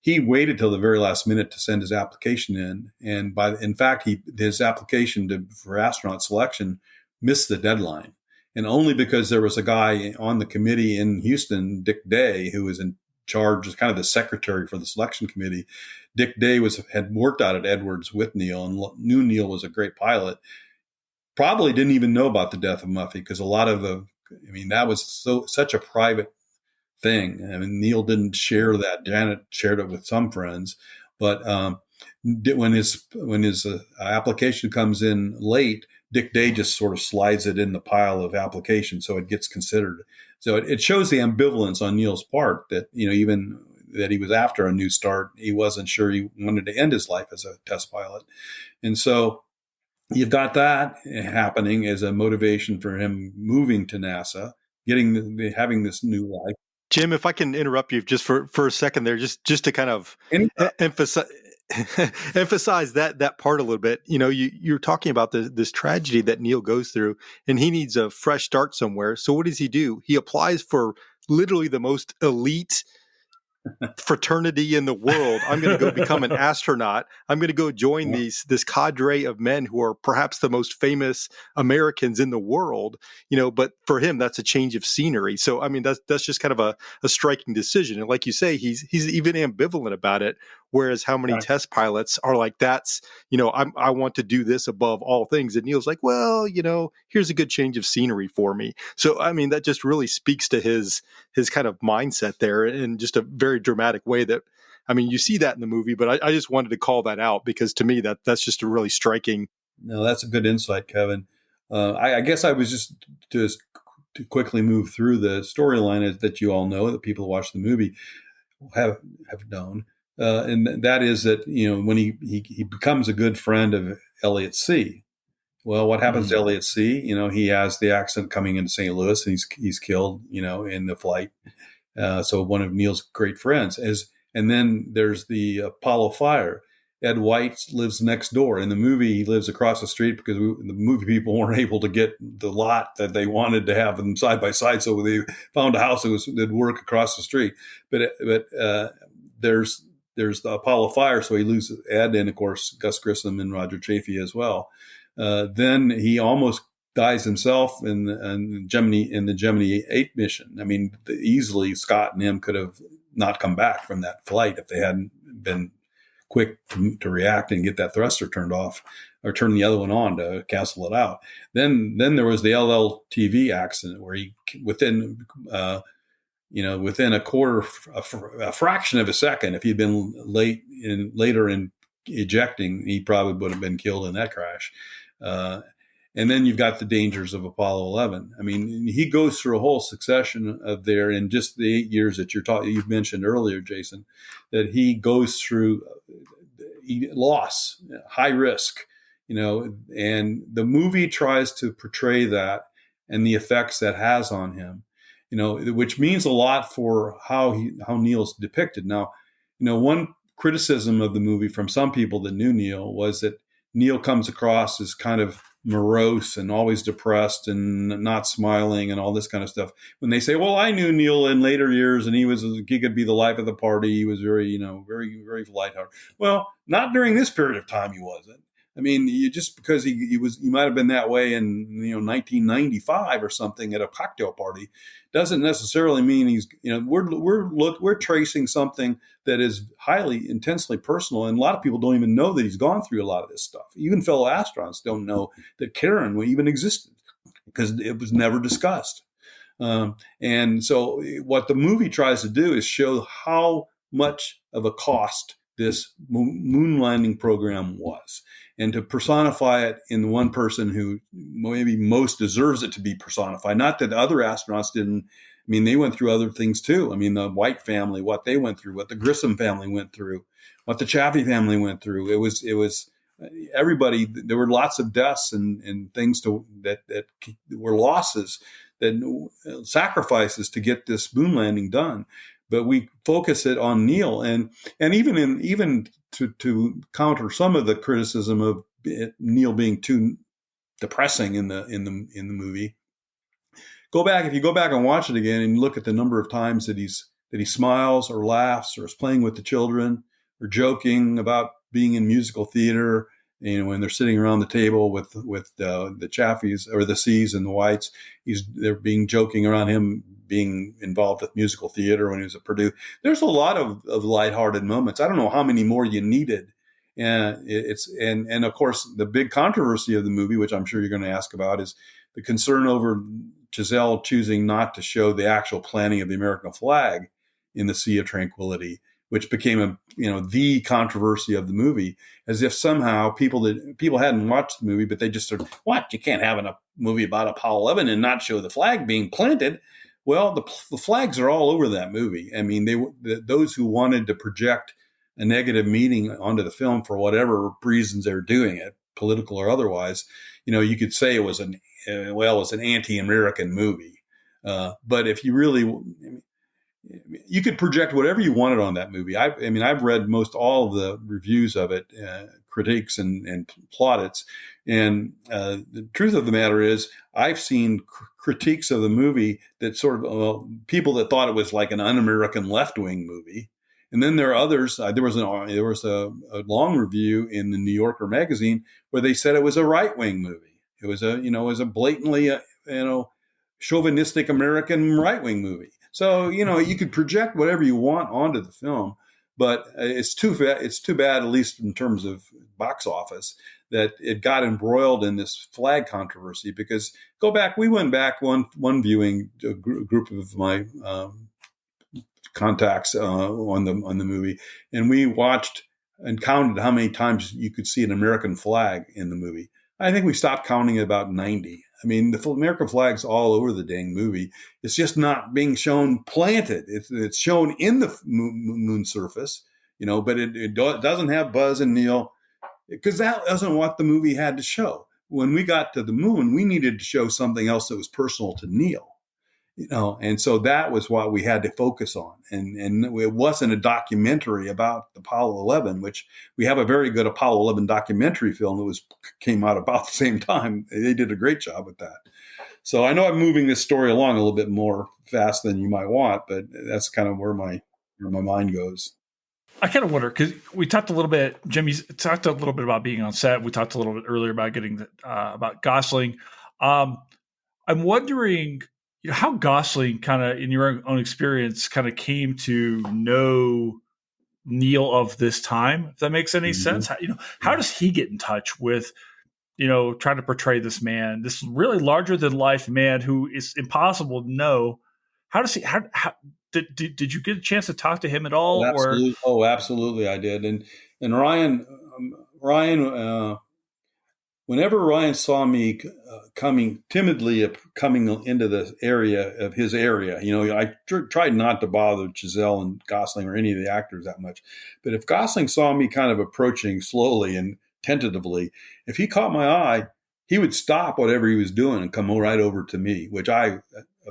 he waited till the very last minute to send his application in, and in fact his application for astronaut selection missed the deadline, and only because there was a guy on the committee in Houston, Dick Day, who was in charge as kind of the secretary for the selection committee. Dick Day had worked out at Edwards with Neil and knew Neil was a great pilot. Probably didn't even know about the death of Muffy, because a lot of that was such a private thing. I mean, Neil didn't share that. Janet shared it with some friends, but when his application comes in late, Dick Day just sort of slides it in the pile of applications, so it gets considered. So it shows the ambivalence on Neil's part that, even that he was after a new start, he wasn't sure he wanted to end his life as a test pilot. And so you've got that happening as a motivation for him moving to NASA, having this new life. Jim, if I can interrupt you just for a second there, just to kind of emphasize that part a little bit. You're talking about this tragedy that Neil goes through, and he needs a fresh start somewhere. So what does he do? He applies for literally the most elite fraternity in the world. I'm going to go become an astronaut. I'm going to go join this cadre of men who are perhaps the most famous Americans in the world. But for him, that's a change of scenery. So that's just kind of a striking decision. And like you say, he's even ambivalent about it. Whereas how many test pilots are like, that's, I want to do this above all things. And Neil's like, well, here's a good change of scenery for me. So, that just really speaks to his kind of mindset there in just a very dramatic way that, you see that in the movie, but I just wanted to call that out because to me, that's just a really striking. No, that's a good insight, Kevin. I guess I was just to quickly move through the storyline that you all know, that people who watch the movie have known. And that is that, when he becomes a good friend of Elliot C. Well, what happens to Elliot C? He has the accident coming into St. Louis, and he's killed, in the flight. So one of Neil's great friends and then there's the Apollo fire. Ed White lives next door. In the movie, he lives across the street because the movie people weren't able to get the lot that they wanted to have them side by side. So they found a house that'd work across the street. But there's the Apollo fire, so he loses Ed, and of course Gus Grissom and Roger Chaffee as well. Then he almost dies himself in the Gemini 8 mission. Easily Scott and him could have not come back from that flight if they hadn't been quick to react and get that thruster turned off or turn the other one on to cancel it out. Then there was the LLTV accident where he within a fraction of a second, if he'd been later in ejecting, he probably would have been killed in that crash. And then you've got the dangers of Apollo 11. I mean, he goes through a whole succession of there in just the 8 years that you've mentioned earlier, Jason, that he goes through loss, high risk, and the movie tries to portray that and the effects that has on him, which means a lot for how Neil's depicted. Now, one criticism of the movie from some people that knew Neil was that Neil comes across as kind of morose and always depressed and not smiling and all this kind of stuff. When they say, well, I knew Neil in later years and he could be the life of the party. He was very, very, very lighthearted. Well, not during this period of time he wasn't. I mean, just because he might have been that way in 1995 or something at a cocktail party, doesn't necessarily mean he's we're tracing something that is highly intensely personal, and a lot of people don't even know that he's gone through a lot of this stuff. Even fellow astronauts don't know that Karen even existed because it was never discussed. And so, what the movie tries to do is show how much of a cost this moon landing program was, and to personify it in the one person who maybe most deserves it to be personified. Not that other astronauts didn't. I mean, they went through other things too. I mean, the White family, what they went through, what the Grissom family went through, what the Chaffee family went through. It was everybody. There were lots of deaths and things that were losses, that sacrifices to get this moon landing done. But we focus it on Neil, and even to counter some of the criticism of Neil being too depressing in the movie. If you go back and watch it again and look at the number of times that he smiles or laughs or is playing with the children or joking about being in musical theater, when they're sitting around the table with the Chaffees or the C's and the Whites, they're being joking around him being involved with musical theater when he was at Purdue. There's a lot of lighthearted moments. I don't know how many more you needed. And of course, the big controversy of the movie, which I'm sure you're going to ask about, is the concern over Chazelle choosing not to show the actual planting of the American flag in the Sea of Tranquility, which became the controversy of the movie, as if somehow people hadn't watched the movie, but they just said, what? You can't have a movie about Apollo 11 and not show the flag being planted. Well, the flags are all over that movie. I mean, those who wanted to project a negative meaning onto the film for whatever reasons they're doing it, political or otherwise, you could say it was an anti-American movie. But if you really, you could project whatever you wanted on that movie. I've read most all of the reviews of it, critiques and plaudits. And the truth of the matter is, I've seen critiques of the movie that sort of people that thought it was like an un-American left-wing movie. And then there are others. There was a long review in the New Yorker magazine where they said it was a right-wing movie. It was a blatantly chauvinistic American right-wing movie. So you could project whatever you want onto the film, but it's too bad, at least in terms of box office, that it got embroiled in this flag controversy. Because we went back one viewing, a group of my contacts on the movie, and we watched and counted how many times you could see an American flag in the movie. I think we stopped counting at about 90. I mean, the American flag's all over the dang movie. It's just not being shown planted. It's shown in the moon surface, but it doesn't have Buzz and Neil, because that wasn't what the movie had to show. When we got to the moon, we needed to show something else that was personal to Neil. And so that was what we had to focus on. And it wasn't a documentary about Apollo 11, which we have a very good Apollo 11 documentary film that came out about the same time. They did a great job with that. So I know I'm moving this story along a little bit more fast than you might want, but that's kind of where my mind goes. I kind of wonder, because we talked a little bit, Jim, you talked a little bit about being on set. We talked a little bit earlier about getting about Gosling. I'm wondering, how Gosling kind of, in your own experience, kind of came to know Neil of this time, if that makes any sense. How does he get in touch with, trying to portray this man, this really larger than life man who is impossible to know? How does he, how did you get a chance to talk to him at all? Absolutely, I did. And Ryan whenever Ryan saw me coming into the area of his area, I tried not to bother Chazelle and Gosling or any of the actors that much. But if Gosling saw me kind of approaching slowly and tentatively, if he caught my eye, he would stop whatever he was doing and come right over to me, which I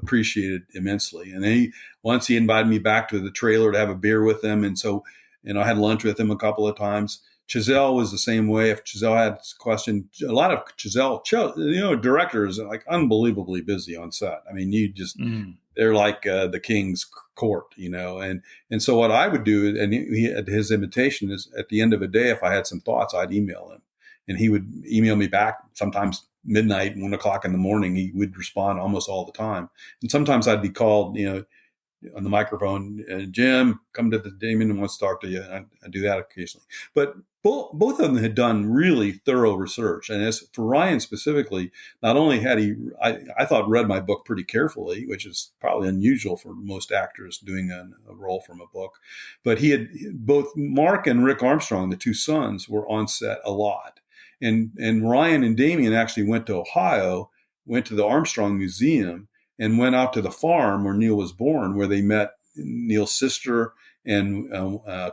appreciated immensely. And then once he invited me back to the trailer to have a beer with him. And so, I had lunch with him a couple of times. Chazelle was the same way. If Chazelle had a question, a lot of Chazelle, directors are like unbelievably busy on set. I mean, they're like the king's court, and so what I would do, and he at his invitation, is at the end of a day, if I had some thoughts, I'd email him, and he would email me back sometimes midnight, 1:00 in the morning. He would respond almost all the time, and sometimes I'd be called, on the microphone, Jim, come to the Damien and wants to talk to you. I do that occasionally. But both of them had done really thorough research. And as for Ryan specifically, not only had I thought read my book pretty carefully, which is probably unusual for most actors doing a role from a book, but he had both Mark and Rick Armstrong, the two sons, were on set a lot. And Ryan and Damien actually went to Ohio, went to the Armstrong Museum, and went out to the farm where Neil was born, where they met Neil's sister and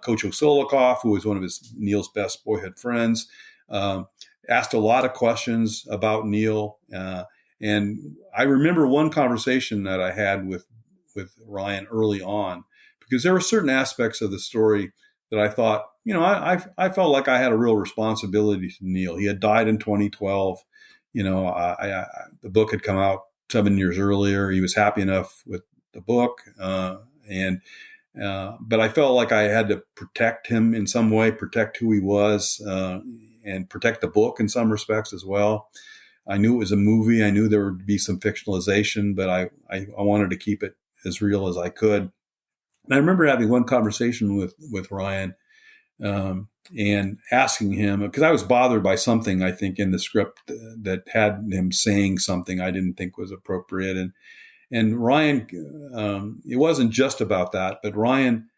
Coach Osolokoff, who was one of Neil's best boyhood friends. Asked a lot of questions about Neil. And I remember one conversation that I had with Ryan early on, because there were certain aspects of the story that I thought, I felt like I had a real responsibility to Neil. He had died in 2012. The book had come out 7 years earlier. He was happy enough with the book. But I felt like I had to protect him in some way, protect who he was, and protect the book in some respects as well. I knew it was a movie. I knew there would be some fictionalization, but I wanted to keep it as real as I could. And I remember having one conversation with Ryan, and asking him, because I was bothered by something, I think, in the script that had him saying something I didn't think was appropriate. And Ryan, it wasn't just about that, but Ryan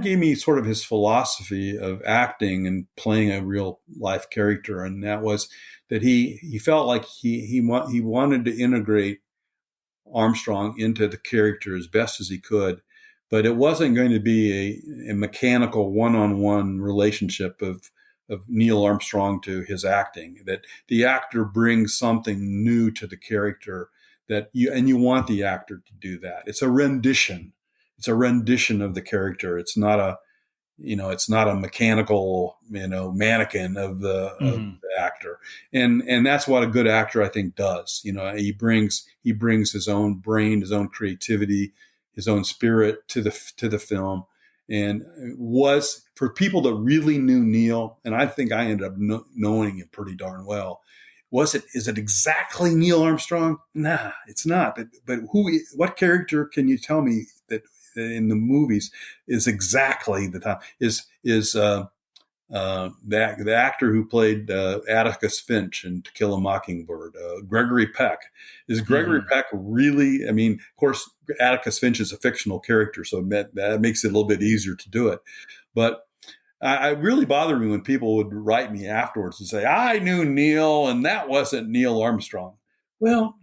gave me sort of his philosophy of acting and playing a real life character. And that was that he felt like he wanted to integrate Armstrong into the character as best as he could. But it wasn't going to be a mechanical one-on-one relationship of Neil Armstrong to his acting, that the actor brings something new to the character you want the actor to do that. It's a rendition. It's a rendition of the character. It's not a mechanical, mannequin of the actor. And that's what a good actor, I think, does. He brings his own brain, his own creativity, his own spirit to the film. And was, for people that really knew Neil, and I think I ended up knowing him pretty darn well, is it exactly Neil Armstrong? Nah, it's not. But what character can you tell me that in the movies is exactly the time? The actor who played Atticus Finch in To Kill a Mockingbird, Gregory Peck. Is Gregory Peck really? I mean, of course, Atticus Finch is a fictional character, so that makes it a little bit easier to do it. But it really bothered me when people would write me afterwards and say, I knew Neil, and that wasn't Neil Armstrong. Well,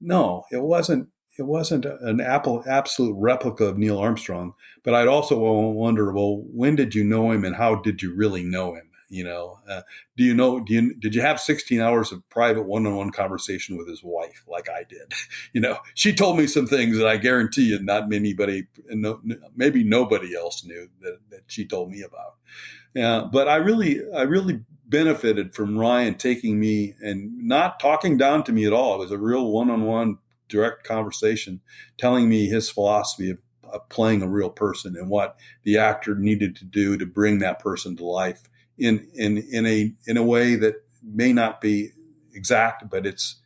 no, it wasn't. It wasn't an absolute replica of Neil Armstrong, but I'd also wonder, well, when did you know him and how did you really know him? Did you have 16 hours of private one-on-one conversation with his wife like I did? She told me some things that I guarantee you not anybody, maybe nobody else knew that she told me about. But I really benefited from Ryan taking me and not talking down to me at all. It was a real one-on-one direct conversation, telling me his philosophy of playing a real person and what the actor needed to do to bring that person to life in a way that may not be exact, but it's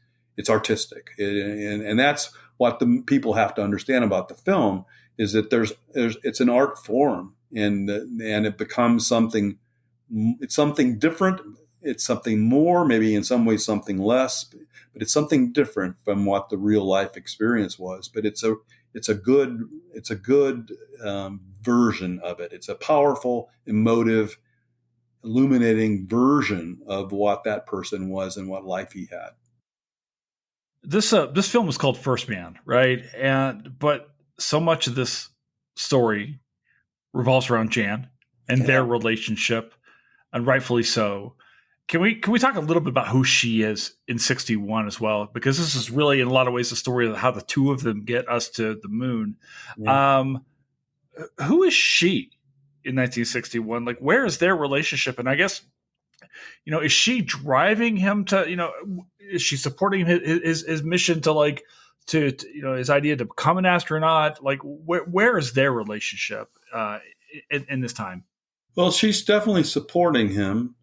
artistic. And that's what the people have to understand about the film, is that it's an art form, and it becomes something. It's something different. It's something more, maybe in some ways something less, but it's something different from what the real life experience was. But it's a good version of it. It's a powerful, emotive illuminating version of what that person was and what life he had. This film is called First Man, right? But so much of this story revolves around Jan and their relationship, and rightfully so. Can we talk a little bit about who she is in 61 as well? Because this is really, in a lot of ways, the story of how the two of them get us to the moon. Yeah. Who is she in 1961? Like, where is their relationship? And I guess, is she driving him to, is she supporting his mission to his idea to become an astronaut? Like, where is their relationship in this time? Well, she's definitely supporting him,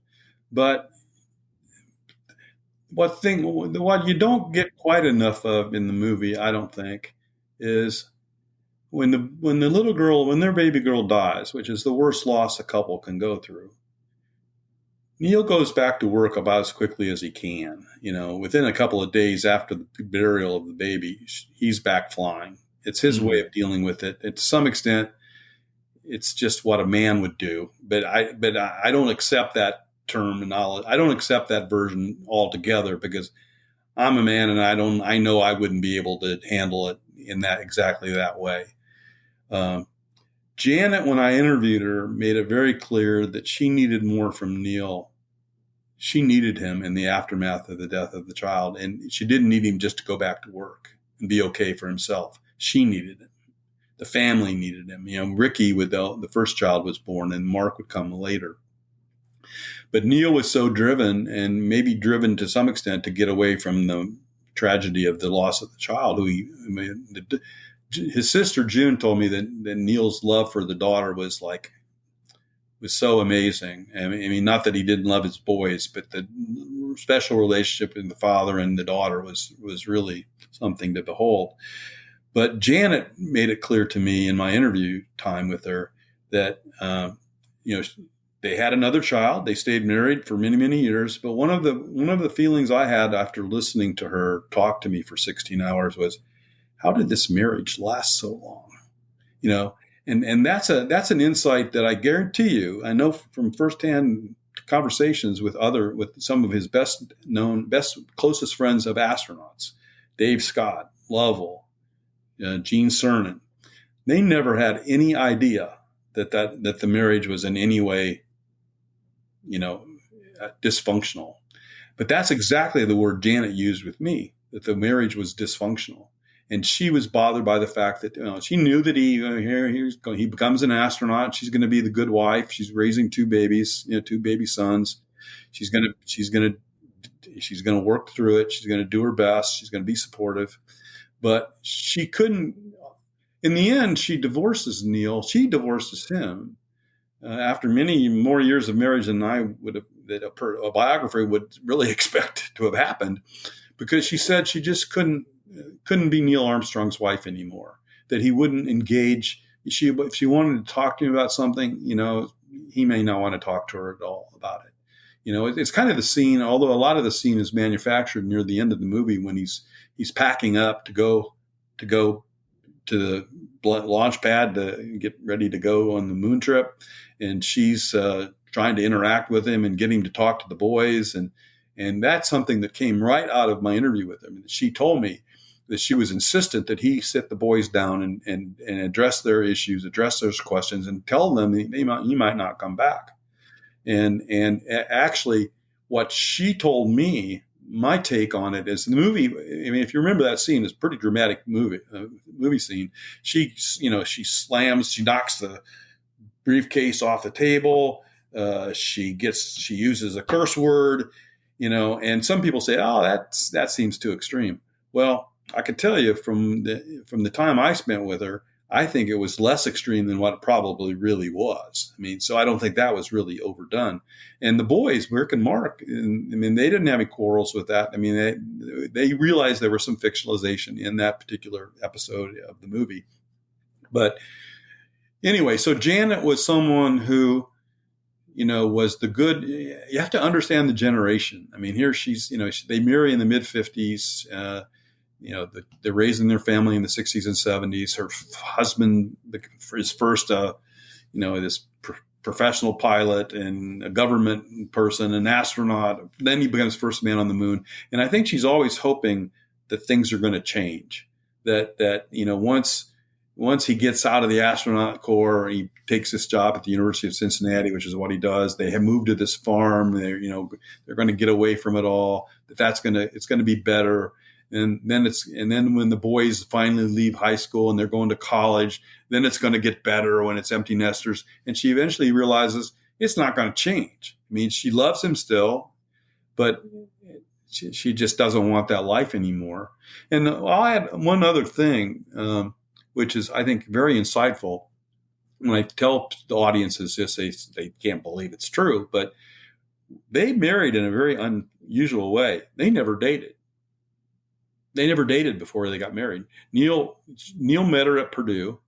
but what you don't get quite enough of in the movie, I don't think, is when their baby girl dies, which is the worst loss a couple can go through. Neil goes back to work about as quickly as he can. Within a couple of days after the burial of the baby, he's back flying. It's his way of dealing with it. And to some extent, it's just what a man would do. But I don't accept that terminology. I don't accept that version altogether, because I'm a man and I know I wouldn't be able to handle it in that exactly that way. Janet, when I interviewed her, made it very clear that she needed more from Neil. She needed him in the aftermath of the death of the child, and she didn't need him just to go back to work and be okay for himself. She needed him. The family needed him. Ricky, with the first child, was born, and Mark would come later. But Neil was so driven, and maybe driven to some extent, to get away from the tragedy of the loss of the child. His sister June told me that Neil's love for the daughter was so amazing. I mean, not that he didn't love his boys, but the special relationship in the father and the daughter was really something to behold. But Janet made it clear to me in my interview time with her that, they had another child. They stayed married for many, many years. But one of the feelings I had after listening to her talk to me for 16 hours was, how did this marriage last so long? And that's an insight that I guarantee you, I know from firsthand conversations with some of his best closest friends of astronauts, Dave Scott, Lovell, Gene Cernan. They never had any idea that the marriage was in any way, dysfunctional. But that's exactly the word Janet used with me, that the marriage was dysfunctional. And she was bothered by the fact that she knew that he becomes an astronaut. She's going to be the good wife. She's raising two babies, two baby sons. She's going to work through it. She's going to do her best. She's going to be supportive. But she couldn't. In the end, she divorces Neil. She divorces him after many more years of marriage than a biographer would really expect to have happened, because she said she just couldn't be Neil Armstrong's wife anymore, that he wouldn't engage. If she wanted to talk to him about something, he may not want to talk to her at all about it. It's kind of the scene, although a lot of the scene is manufactured near the end of the movie when he's packing up to go to the launch pad to get ready to go on the moon trip. And she's trying to interact with him and get him to talk to the boys. And that's something that came right out of my interview with him. She told me that she was insistent that he sit the boys down and address their issues, address their questions, and tell them he might not come back. And actually, what she told me, my take on it is the movie. I mean, if you remember that scene, it's a pretty dramatic movie scene. She knocks the briefcase off the table. She uses a curse word, and some people say, "Oh, that seems too extreme." Well, I could tell you from the time I spent with her, I think it was less extreme than what it probably really was. I mean, so I don't think that was really overdone. And the boys, Rick and Mark, they didn't have any quarrels with that. I mean, they realized there was some fictionalization in that particular episode of the movie. But anyway, so Janet was someone who, was the good. You have to understand the generation. I mean, here she's, they marry in the mid 50s. They're raising their family in the 60s and 70s. Her husband, his first, this professional pilot and a government person, an astronaut. Then he becomes first man on the moon. And I think she's always hoping that things are going to change. That once he gets out of the astronaut corps, he takes this job at the University of Cincinnati, which is what he does. They have moved to this farm. They're going to get away from it all. It's going to be better. And then when the boys finally leave high school and they're going to college, then it's going to get better when it's empty nesters. And she eventually realizes it's not going to change. I mean, she loves him still, but she just doesn't want that life anymore. And I'll add one other thing, which is, I think, very insightful. When I tell the audiences this, they can't believe it's true, but they married in a very unusual way. They never dated. They never dated before they got married. Neil met her at Purdue.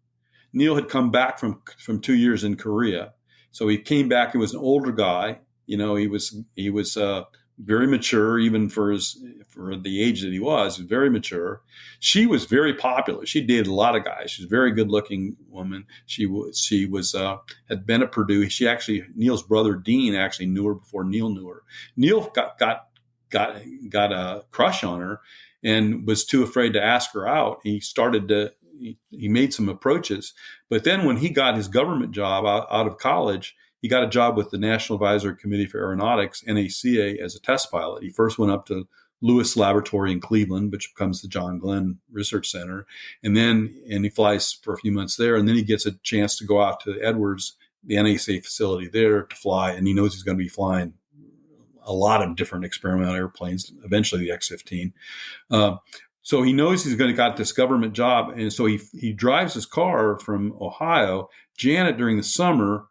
Neil had come back from 2 years in Korea. So he came back. He was an older guy. He was very mature, even for the age that he was very mature. She was very popular. She dated a lot of guys. She's a very good looking woman. She had been at Purdue. Neil's brother Dean actually knew her before Neil knew her. Neil got a crush on her and was too afraid to ask her out. He made some approaches, but then when he got his government job out of college, he got a job with the National Advisory Committee for Aeronautics, NACA, as a test pilot. He first went up to Lewis Laboratory in Cleveland, which becomes the John Glenn Research Center. And he flies for a few months there. And then he gets a chance to go out to Edwards, the NACA facility there, to fly. And he knows he's going to be flying a lot of different experimental airplanes, eventually the X-15. So he knows he's going to got this government job. And so he drives his car from Ohio. Janet, during the summer,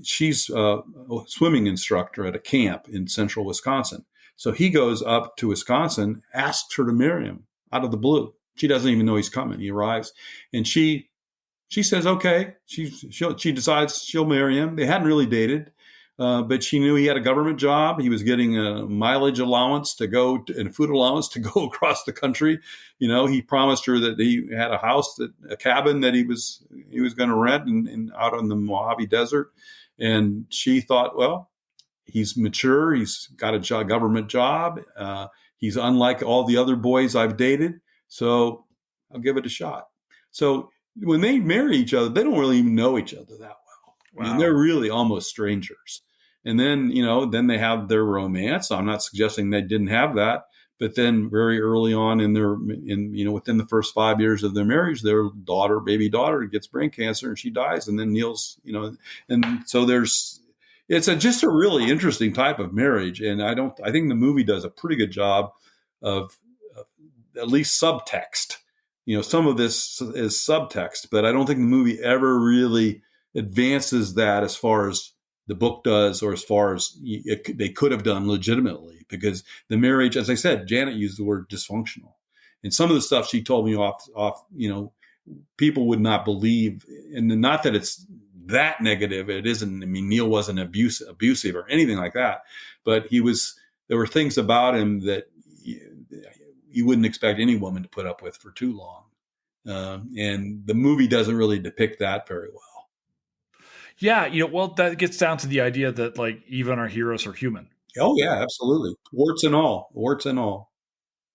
she's a swimming instructor at a camp in central Wisconsin. So he goes up to Wisconsin, asks her to marry him out of the blue. She doesn't even know he's coming. He arrives, and she says, okay. She decides she'll marry him. They hadn't really dated, but she knew he had a government job. He was getting a mileage allowance and a food allowance to go across the country. He promised her that he had a cabin that he was going to rent and out on the Mojave Desert. And she thought, well, he's mature. He's got a government job. He's unlike all the other boys I've dated. So I'll give it a shot. So when they marry each other, they don't really even know each other that well. Wow. I mean, they're really almost strangers. And then, then they have their romance. I'm not suggesting they didn't have that, but then very early on within the first 5 years of their marriage, their baby daughter gets brain cancer and she dies. And then Neil's, and so it's just a really interesting type of marriage. And I think the movie does a pretty good job of at least subtext. Some of this is subtext, but I don't think the movie ever really advances that as far as the book does, or as far as they could have done legitimately, because the marriage, as I said, Janet used the word dysfunctional, and some of the stuff she told me off, people would not believe, and not that it's that negative. It isn't. I mean, Neil wasn't abusive or anything like that, but there were things about him that you wouldn't expect any woman to put up with for too long. And the movie doesn't really depict that very well. Yeah, well, that gets down to the idea that even our heroes are human. Oh yeah, absolutely. Warts and all.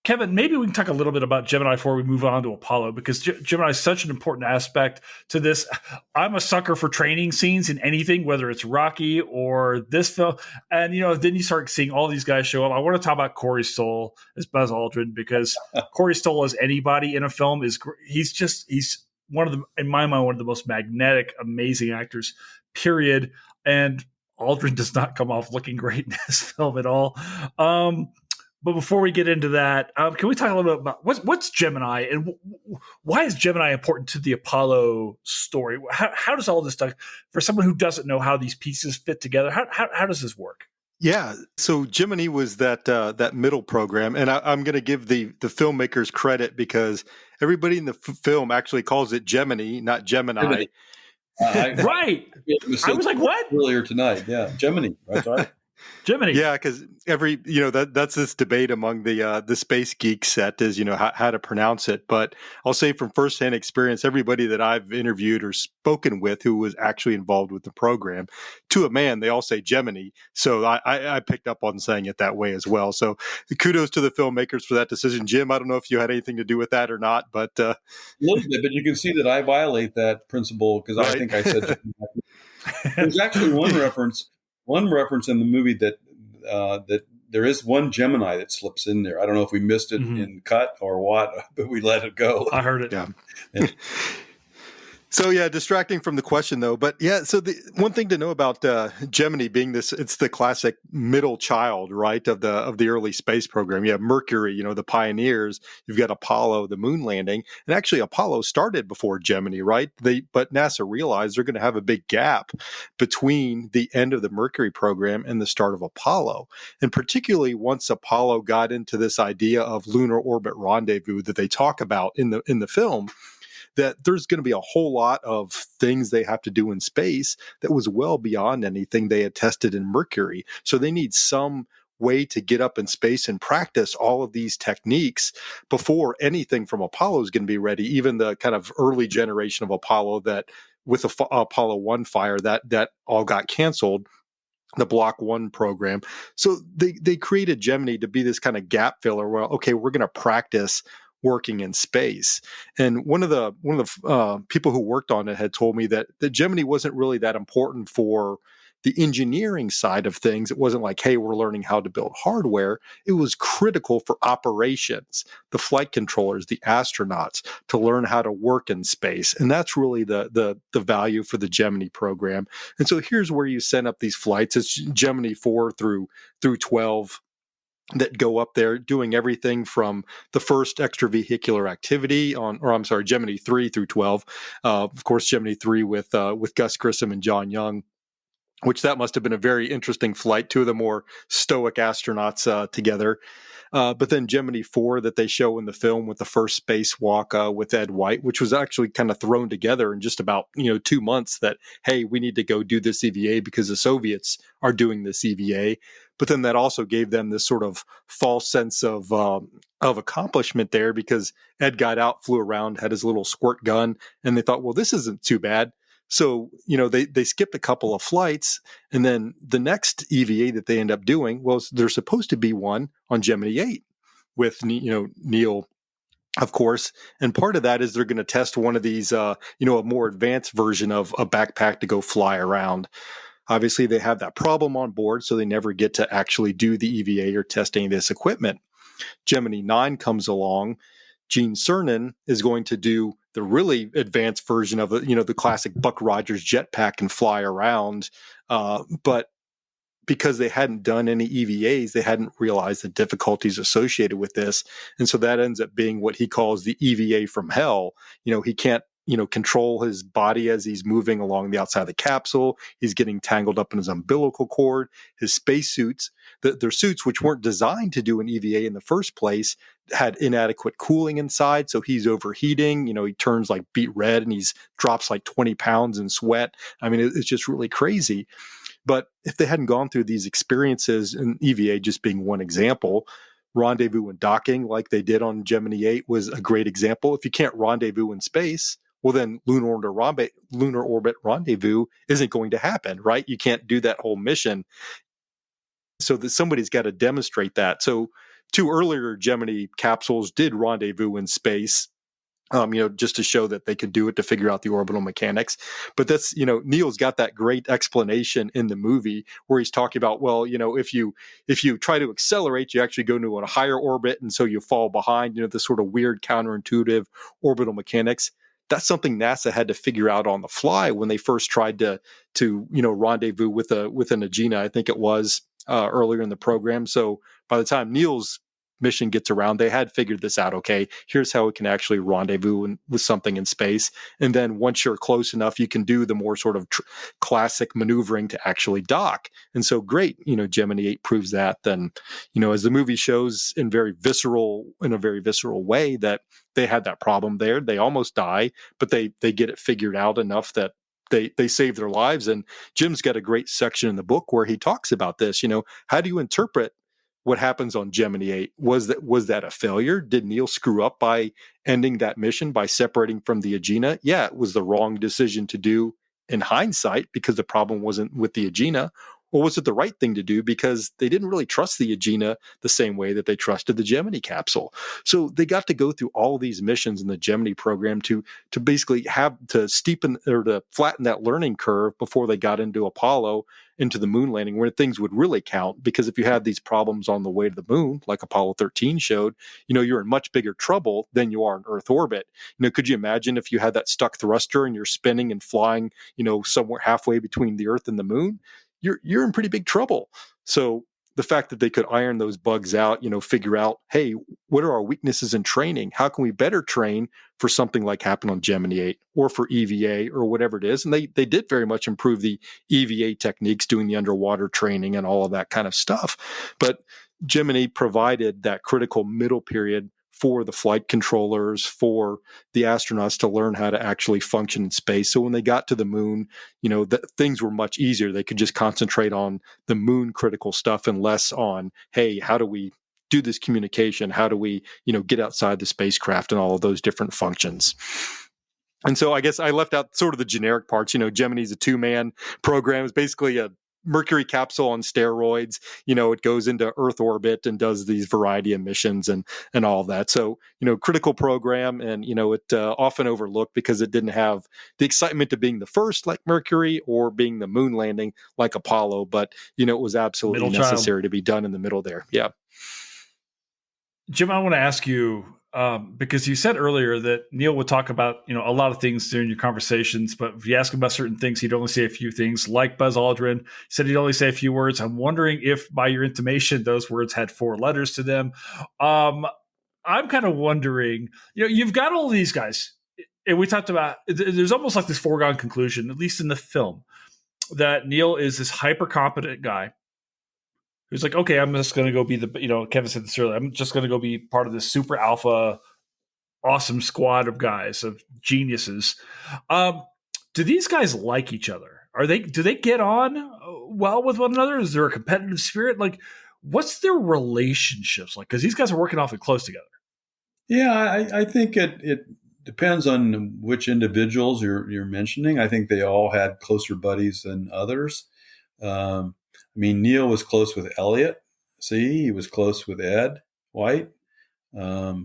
Kevin, maybe we can talk a little bit about Gemini before we move on to Apollo, because Gemini is such an important aspect to this. I'm a sucker for training scenes in anything, whether it's Rocky or this film. And, then you start seeing all these guys show up. I want to talk about Corey Stoll as Buzz Aldrin, because Corey Stoll as anybody in a film he's one of the, in my mind, one of the most magnetic, amazing actors, period. And Aldrin does not come off looking great in this film at all. But before we get into that, can we talk a little bit about what's Gemini, and why is Gemini important to the Apollo story? How does all this stuff, for someone who doesn't know how these pieces fit together, how does this work? Yeah, so Gemini was that middle program, and I'm going to give the filmmakers credit, because everybody in the film actually calls it Gemini, not Gemini. Right. I was like, what? Earlier tonight. Yeah, Gemini. That's right. Gemini. Yeah, because that's this debate among the space geek set is how to pronounce it. But I'll say from firsthand experience, everybody that I've interviewed or spoken with who was actually involved with the program, to a man, they all say Gemini. So I picked up on saying it that way as well. So kudos to the filmmakers for that decision. Jim, I don't know if you had anything to do with that or not, but A little bit, but you can see that I violate that principle because I right. think I said there's actually one reference in the movie that there is one Gemini that slips in there. I don't know if we missed it in cut or what, but we let it go. I heard it. Yeah. So yeah, distracting from the question though, but yeah, so the one thing to know about Gemini being it's the classic middle child, right, of the early space program. You have Mercury, the pioneers, you've got Apollo, the moon landing, and actually Apollo started before Gemini, right? But NASA realized they're going to have a big gap between the end of the Mercury program and the start of Apollo. And particularly once Apollo got into this idea of lunar orbit rendezvous that they talk about in the film, that there's going to be a whole lot of things they have to do in space that was well beyond anything they had tested in Mercury. So they need some way to get up in space and practice all of these techniques before anything from Apollo is going to be ready. Even the kind of early generation of Apollo that with the Apollo 1 fire, that all got canceled. The Block 1 program. So they created Gemini to be this kind of gap filler where, okay, we're going to practice working in space. And one of the people who worked on it had told me that Gemini wasn't really that important for the engineering side of things. It wasn't like, hey, we're learning how to build hardware. It was critical for operations, the flight controllers, the astronauts, to learn how to work in space. And that's really the value for the Gemini program. And so here's where you send up these flights. It's Gemini 4 through 12 that go up there doing everything from the first extravehicular activity Gemini 3 through 12. Of course, Gemini 3 with Gus Grissom and John Young, which that must have been a very interesting flight, two of the more stoic astronauts together. But then Gemini 4 that they show in the film with the first spacewalk with Ed White, which was actually kind of thrown together in just about 2 months that, hey, we need to go do this EVA because the Soviets are doing this EVA. But then that also gave them this sort of false sense of accomplishment there because Ed got out, flew around, had his little squirt gun, and they thought, well, this isn't too bad. So, they skipped a couple of flights, and then the next EVA that they end up doing, well, there's supposed to be one on Gemini 8 with, Neil, of course. And part of that is they're going to test one of these, a more advanced version of a backpack to go fly around. Obviously, they have that problem on board, so they never get to actually do the EVA or test any of this equipment. Gemini 9 comes along. Gene Cernan is going to do the really advanced version of the classic Buck Rogers jetpack and fly around. But because they hadn't done any EVAs, they hadn't realized the difficulties associated with this. And so that ends up being what he calls the EVA from hell. He can't control his body as he's moving along the outside of the capsule. He's getting tangled up in his umbilical cord. His spacesuits, their suits, which weren't designed to do an EVA in the first place, had inadequate cooling inside. So he's overheating. He turns like beet red and drops like 20 pounds in sweat. I mean, it's just really crazy. But if they hadn't gone through these experiences, and EVA just being one example, rendezvous and docking like they did on Gemini 8 was a great example. If you can't rendezvous in space, well, then lunar orbit rendezvous isn't going to happen, right? You can't do that whole mission. So that somebody's got to demonstrate that. So 2 earlier Gemini capsules did rendezvous in space, just to show that they could do it, to figure out the orbital mechanics. But that's, Neil's got that great explanation in the movie where he's talking about, well, if you try to accelerate, you actually go into a higher orbit, and so you fall behind, the sort of weird counterintuitive orbital mechanics. That's something NASA had to figure out on the fly when they first tried to rendezvous with an Agena, I think it was, earlier in the program. So by the time Neil's mission gets around, they had figured this out. Okay, here's how we can actually rendezvous with something in space. And then once you're close enough, you can do the more sort of classic maneuvering to actually dock. And so great, Gemini 8 proves that. Then, as the movie shows in a very visceral way, that they had that problem there. They almost die, but they get it figured out enough that they saved their lives. And Jim's got a great section in the book where he talks about this. How do you interpret what happens on Gemini 8? Was that a failure? Did Neil screw up by ending that mission, by separating from the Agena? Yeah, it was the wrong decision to do in hindsight because the problem wasn't with the Agena. Or was it the right thing to do because they didn't really trust the Agena the same way that they trusted the Gemini capsule? So they got to go through all these missions in the Gemini program to basically have to steepen or to flatten that learning curve before they got into Apollo, into the moon landing, where things would really count. Because if you had these problems on the way to the moon, like Apollo 13 showed, you're in much bigger trouble than you are in Earth orbit. Could you imagine if you had that stuck thruster and you're spinning and flying, somewhere halfway between the Earth and the moon? You're in pretty big trouble. So the fact that they could iron those bugs out, figure out, hey, what are our weaknesses in training? How can we better train for something like happened on Gemini 8 or for EVA or whatever it is? And they did very much improve the EVA techniques, doing the underwater training and all of that kind of stuff. But Gemini provided that critical middle period for the flight controllers, for the astronauts to learn how to actually function in space. So when they got to the moon, things were much easier. They could just concentrate on the moon critical stuff and less on, hey, how do we do this communication? How do we, get outside the spacecraft and all of those different functions? And so I guess I left out sort of the generic parts. Gemini's a 2-man program. It's basically a Mercury capsule on steroids. It goes into Earth orbit and does these variety of missions and all of that. So, critical program, and, it often overlooked because it didn't have the excitement of being the first like Mercury or being the moon landing like Apollo, but, it was absolutely necessary to be done in the middle there. Yeah. Jim, I want to ask you, because you said earlier that Neil would talk about, a lot of things during your conversations, but if you ask him about certain things, he'd only say a few things, like Buzz Aldrin. He said he'd only say a few words. I'm wondering if by your intimation, those words had 4 letters to them. I'm kind of wondering, you've got all these guys, and we talked about, there's almost like this foregone conclusion, at least in the film, that Neil is this hyper competent guy who's like, okay, I'm just going to go be Kevin said this earlier, I'm just going to go be part of this super alpha, awesome squad of guys, of geniuses. Do these guys like each other? Do they get on well with one another? Is there a competitive spirit? Like, what's their relationships like? Because these guys are working awfully close together. Yeah, I think it depends on which individuals you're mentioning. I think they all had closer buddies than others. Neil was close with Elliot. He was close with Ed White. I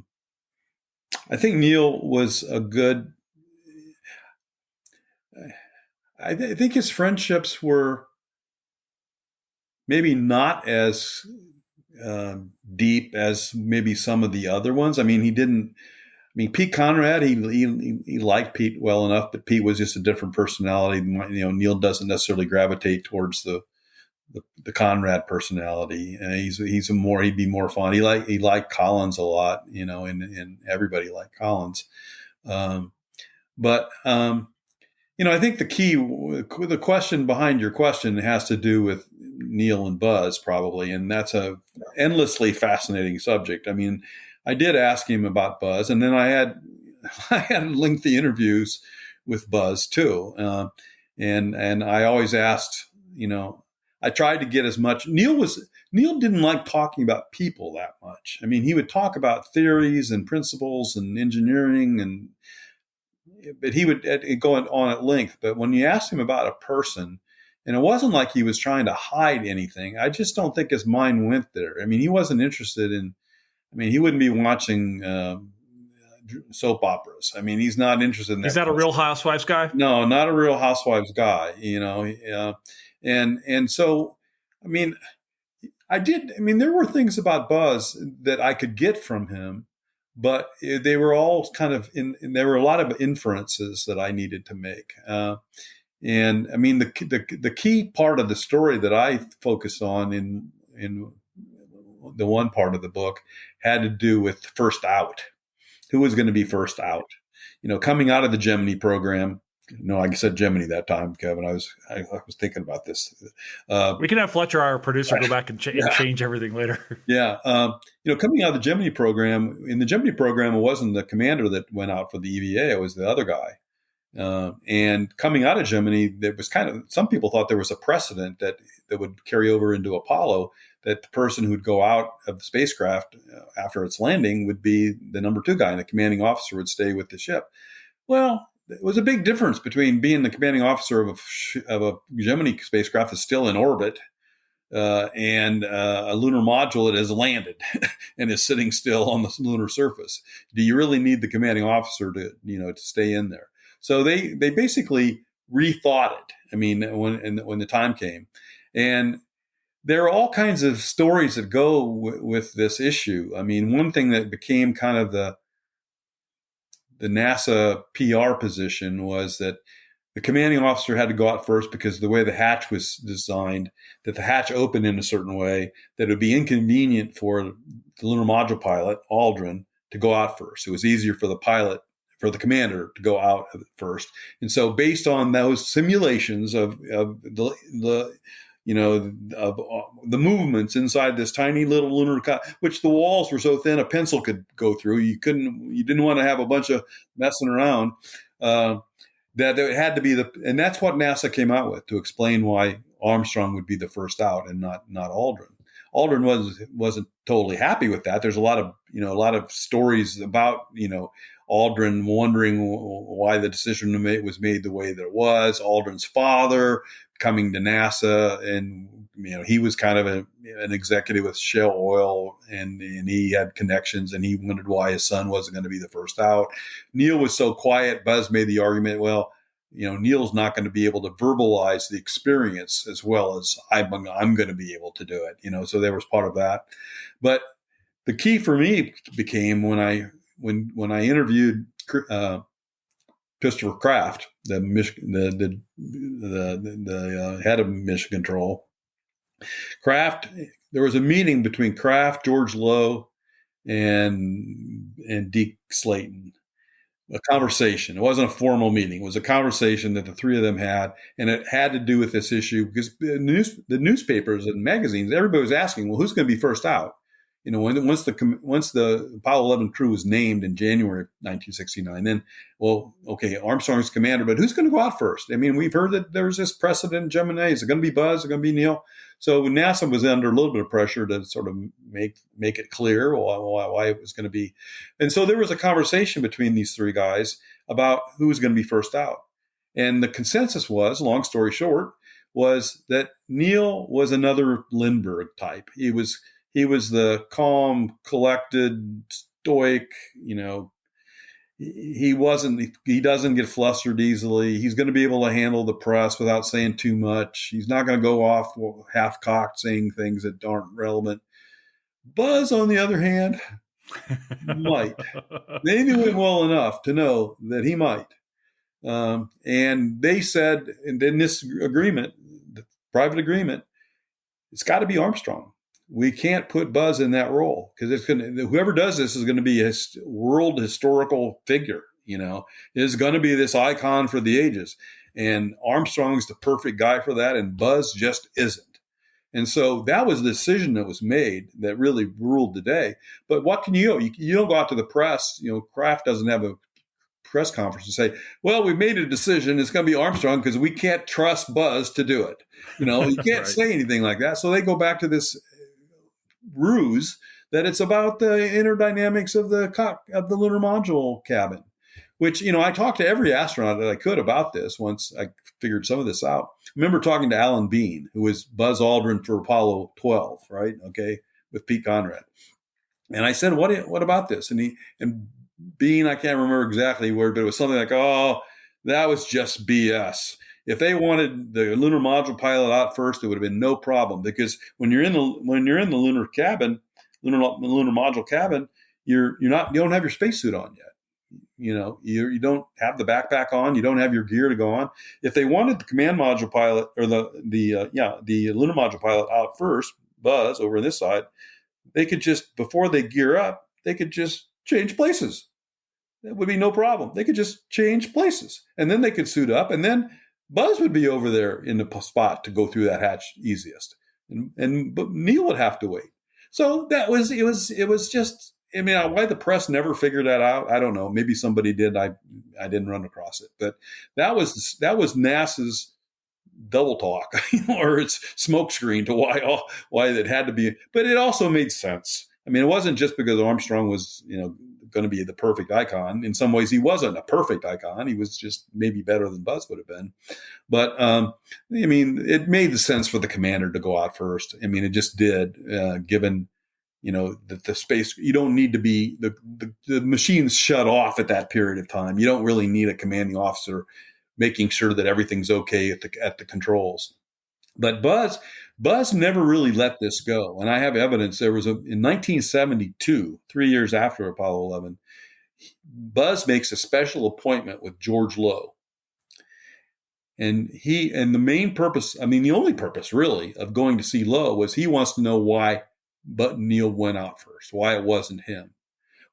think Neil was a good. I think his friendships were maybe not as deep as maybe some of the other ones. Pete Conrad, he liked Pete well enough, but Pete was just a different personality. Neil doesn't necessarily gravitate towards the Conrad personality. He'd be more fun. He liked Collins a lot, and everybody liked Collins. I think the question behind your question has to do with Neil and Buzz probably, and that's a endlessly fascinating subject. I did ask him about Buzz, and then I had lengthy interviews with Buzz too, and I always asked, I tried to get as much. Neil didn't like talking about people that much. He would talk about theories and principles and engineering, but he would go on at length. But when you asked him about a person, and it wasn't like he was trying to hide anything, I just don't think his mind went there. He wasn't interested in. He wouldn't be watching soap operas. He's not interested in that. He's not a Real Housewives guy? No, not a Real Housewives guy, And so, I did. There were things about Buzz that I could get from him, but they were all kind of there were a lot of inferences that I needed to make. The key part of the story that I focus on in the one part of the book had to do with first out. Who was going to be first out? Coming out of the Gemini program. No, I said Gemini that time, Kevin. I was thinking about this. We can have Fletcher, our producer, go back and change everything later. Yeah. Coming out of the Gemini program, in the Gemini program, it wasn't the commander that went out for the EVA. It was the other guy. And coming out of Gemini, there was some people thought there was a precedent that would carry over into Apollo, that the person who'd go out of the spacecraft after its landing would be the number 2 guy, and the commanding officer would stay with the ship. Well, it was a big difference between being the commanding officer of a Gemini spacecraft that's still in orbit and a lunar module that has landed and is sitting still on the lunar surface. Do you really need the commanding officer to stay in there? So they basically rethought it. I mean, when the time came, and there are all kinds of stories that go with this issue. I mean, one thing that became kind of the NASA PR position was that the commanding officer had to go out first because of the way the hatch was designed, that the hatch opened in a certain way that it would be inconvenient for the lunar module pilot, Aldrin, to go out first. It was easier for the commander to go out first. And so based on those simulations of the movements inside this tiny little lunar, which the walls were so thin a pencil could go through. You didn't want to have a bunch of messing around. That it had to be and that's what NASA came out with to explain why Armstrong would be the first out and not Aldrin. Aldrin wasn't totally happy with that. There's a lot of stories about Aldrin wondering why the decision was made the way that it was. Aldrin's father coming to NASA, and he was kind of an executive with Shell Oil, and he had connections, and he wondered why his son wasn't going to be the first out. Neil was so quiet. Buzz made the argument, well, Neil's not going to be able to verbalize the experience as well as I'm going to be able to do it. So there was part of that. But the key for me became when I interviewed Christopher Kraft, the head of Mission Control. Kraft, there was a meeting between Kraft, George Lowe, and Deke Slayton. A conversation. It wasn't a formal meeting. It was a conversation that the three of them had, and it had to do with this issue because the newspapers and magazines, everybody was asking, well, who's going to be first out? Once the Apollo 11 crew was named in January of 1969, then, well, okay, Armstrong's commander, but who's going to go out first? I mean, we've heard that there's this precedent in Gemini. Is it going to be Buzz? Is it going to be Neil? So NASA was under a little bit of pressure to sort of make it clear why it was going to be. And so there was a conversation between these three guys about who was going to be first out. And the consensus was, long story short, was that Neil was another Lindbergh type. He was the calm, collected, stoic, he doesn't get flustered easily. He's going to be able to handle the press without saying too much. He's not going to go off half-cocked saying things that aren't relevant. Buzz, on the other hand, might. They knew him well enough to know that he might. And they said, and in this agreement, the private agreement, it's got to be Armstrong. We can't put Buzz in that role because whoever does this is going to be a world historical figure, is going to be this icon for the ages. And Armstrong's the perfect guy for that, and Buzz just isn't. And so that was the decision that was made that really ruled the day. But what can you do? You don't go out to the press. Kraft doesn't have a press conference and say, well, we made a decision. It's going to be Armstrong because we can't trust Buzz to do it. You can't right. say anything like that. So they go back to this ruse that it's about the inner dynamics of the lunar module cabin, which, I talked to every astronaut that I could about this once I figured some of this out. I remember talking to Alan Bean, who was Buzz Aldrin for Apollo 12, right? Okay. With Pete Conrad. And I said, what about this? And Bean, I can't remember exactly where, but it was something like, oh, that was just BS. If they wanted the lunar module pilot out first, it would have been no problem because when you're in the lunar module cabin, you don't have your spacesuit on yet. You don't have the backpack on. You don't have your gear to go on. If they wanted the command module pilot or the lunar module pilot out first, Buzz over on this side, they could just, before they gear up, they could just change places. That would be no problem. They could just change places, and then they could suit up, and then Buzz would be over there in the spot to go through that hatch easiest, but Neil would have to wait. So it was just I mean, why the press never figured that out, I don't know. Maybe somebody did. I didn't run across it, but that was NASA's double talk or its smokescreen to why it had to be. But it also made sense. I mean, it wasn't just because Armstrong was going to be the perfect icon. In some ways, he wasn't a perfect icon. He was just maybe better than Buzz would have been. But I mean, it made sense for the commander to go out first. I mean, it just did, given that the space, you don't need to be the machines shut off at that period of time. You don't really need a commanding officer making sure that everything's okay at the controls. But Buzz never really let this go. And I have evidence. There was in 1972, 3 years after Apollo 11, Buzz makes a special appointment with George Low. And the main purpose, I mean, the only purpose really of going to see Low was he wants to know why Neil went out first, why it wasn't him.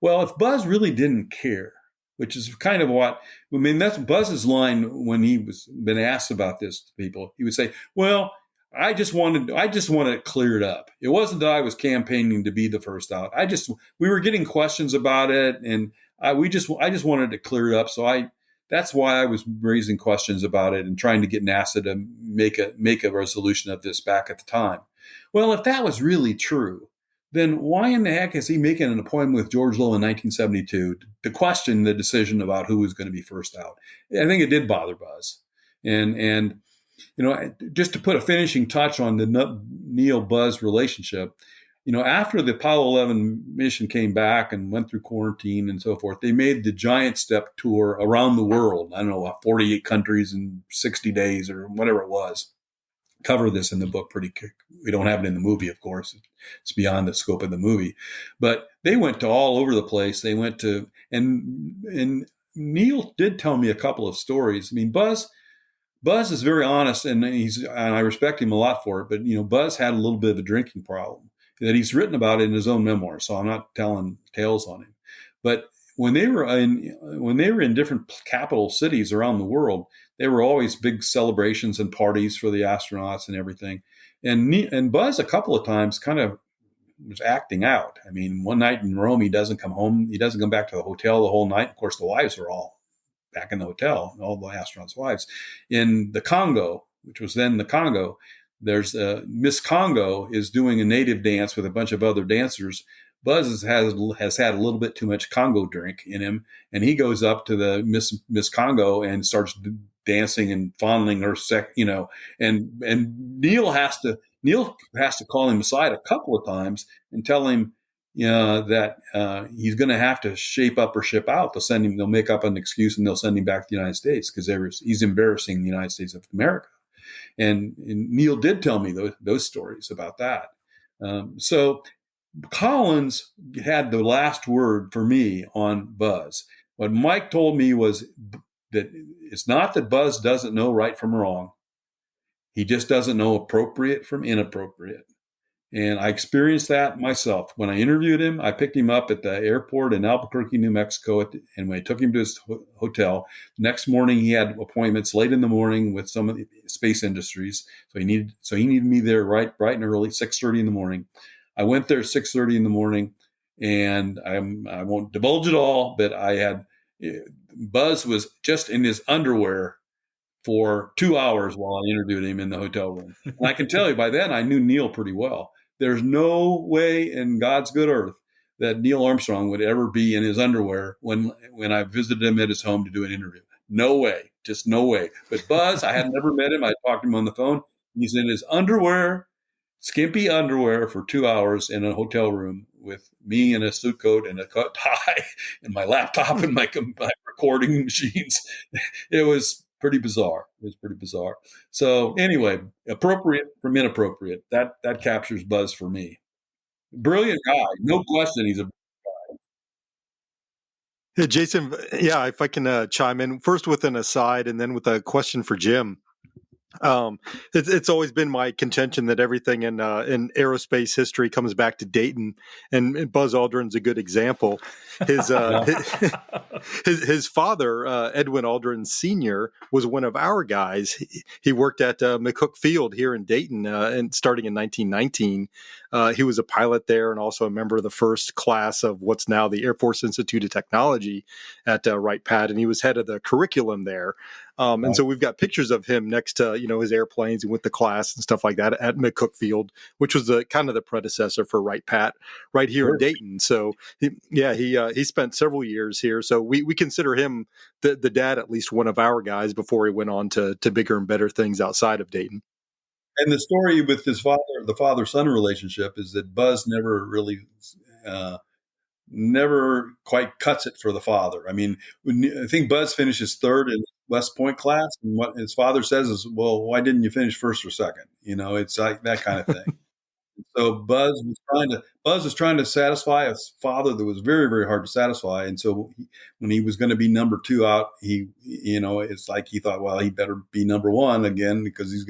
Well, if Buzz really didn't care, which is kind of that's Buzz's line when he was been asked about this to people. He would say, well, I just wanted it cleared up. It wasn't that I was campaigning to be the first out. We were getting questions about it, and I just wanted it cleared up. So that's why I was raising questions about it and trying to get NASA to make a resolution of this back at the time. Well, if that was really true, then why in the heck is he making an appointment with George Low in 1972 to question the decision about who was going to be first out? I think it did bother Buzz. And just to put a finishing touch on the Neil-Buzz relationship, after the Apollo 11 mission came back and went through quarantine and so forth, they made the Giant Step tour around the world. I don't know, 48 countries in 60 days or whatever it was. Cover this in the book pretty quick. We don't have it in the movie, of course. It's beyond the scope of the movie. But they went to all over the place. They went to, and Neil did tell me a couple of stories. I mean, Buzz is very honest, and I respect him a lot for it. But Buzz had a little bit of a drinking problem that he's written about in his own memoir. So I'm not telling tales on him. But when they were in different capital cities around the world, there were always big celebrations and parties for the astronauts and everything. And Buzz a couple of times kind of was acting out. I mean, one night in Rome, he doesn't come home. He doesn't come back to the hotel the whole night. Of course, the wives are all back in the hotel, all the astronauts' wives. In the Congo, which was then the Congo, there's Miss Congo is doing a native dance with a bunch of other dancers. Buzz has had a little bit too much Congo drink in him, and he goes up to the Miss Congo and starts dancing and fondling her, and Neil has to call him aside a couple of times and tell him, that he's going to have to shape up or ship out. They'll make up an excuse and they'll send him back to the United States because he's embarrassing the United States of America. And Neil did tell me those stories about that. So Collins had the last word for me on Buzz. What Mike told me was that it's not that Buzz doesn't know right from wrong. He just doesn't know appropriate from inappropriate. And I experienced that myself. When I interviewed him, I picked him up at the airport in Albuquerque, New Mexico. And when I took him to his hotel, the next morning he had appointments late in the morning with some of the space industries. So he needed me there bright and early, 6:30 in the morning. I went there at 6:30 in the morning, and I won't divulge it all, but Buzz was just in his underwear for 2 hours while I interviewed him in the hotel room. And I can tell you, by then I knew Neil pretty well. There's no way in God's good earth that Neil Armstrong would ever be in his underwear when I visited him at his home to do an interview. No way, just no way. But Buzz, I had never met him. I talked to him on the phone. He's in his underwear, skimpy underwear for 2 hours in a hotel room with me in a suit coat and a tie and my laptop and my recording machines. It was pretty bizarre. So anyway, appropriate from inappropriate. That captures Buzz for me. Brilliant guy, no question. He's a Yeah, Jason. Yeah, if I can chime in first with an aside and then with a question for Jim. It's always been my contention that everything in aerospace history comes back to Dayton, and Buzz Aldrin's a good example. His his father, Edwin Aldrin Sr., was one of our guys. He worked at McCook Field here in Dayton, and starting in 1919. He was a pilot there and also a member of the first class of what's now the Air Force Institute of Technology at Wright-Patt, and he was head of the curriculum there. And so we've got pictures of him next to, his airplanes and with the class and stuff like that at McCook Field, which was the kind of the predecessor for Wright-Patt right here in Dayton. So he spent several years here. So we consider him the dad, at least one of our guys, before he went on to bigger and better things outside of Dayton. And the story with his father, the father-son relationship, is that Buzz never really, never quite cuts it for the father. I mean, I think Buzz finishes third in West Point class, and what his father says is, "Well, why didn't you finish first or second?" It's like that kind of thing. So Buzz was trying to satisfy a father that was very, very hard to satisfy. And so when he was going to be number two out, it's like he thought, well, he better be number one again because his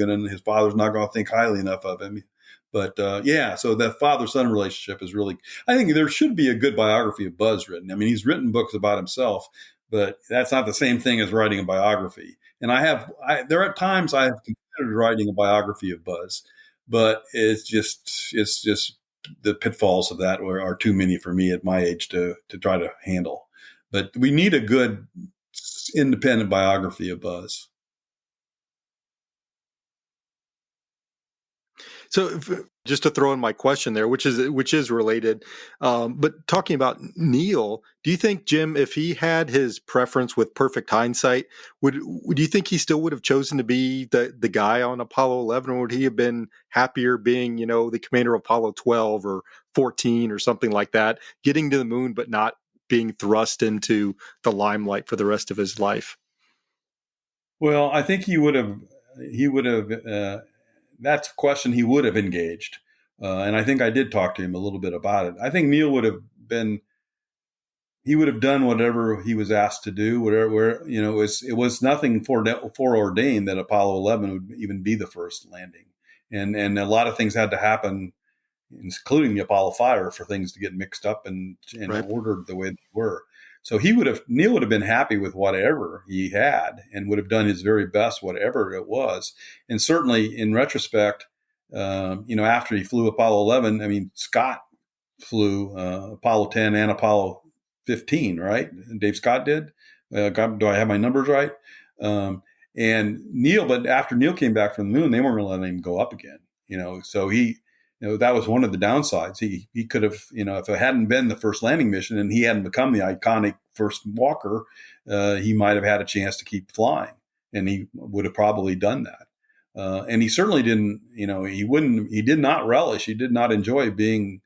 father's not going to think highly enough of him. But so that father-son relationship is really, I think there should be a good biography of Buzz written. I mean, he's written books about himself, but that's not the same thing as writing a biography. And there are times I have considered writing a biography of Buzz, but it's just the pitfalls of that are too many for me at my age to try to handle. But we need a good independent biography of Buzz. So just to throw in my question there, which is related, but talking about Neil, do you think, Jim, if he had his preference with perfect hindsight, would you think he still would have chosen to be the guy on Apollo 11, or would he have been happier being, the commander of Apollo 12 or 14 or something like that, getting to the moon but not being thrust into the limelight for the rest of his life? Well, I think he would have. That's a question he would have engaged. And I think I did talk to him a little bit about it. I think Neil would have done whatever he was asked to do, it was nothing foreordained that Apollo 11 would even be the first landing. And a lot of things had to happen, including the Apollo fire, for things to get mixed up and right. ordered the way they were. So Neil would have been happy with whatever he had and would have done his very best, whatever it was. And certainly in retrospect, after he flew Apollo 11, I mean, Scott flew Apollo 10 and Apollo 15, right? Dave Scott did. Do I have my numbers right? And Neil, but after Neil came back from the moon, they weren't going to let him go up again. So he, that was one of the downsides. He could have, if it hadn't been the first landing mission and he hadn't become the iconic first walker, he might have had a chance to keep flying, and he would have probably done that. And he certainly didn't, he did not relish, he did not enjoy being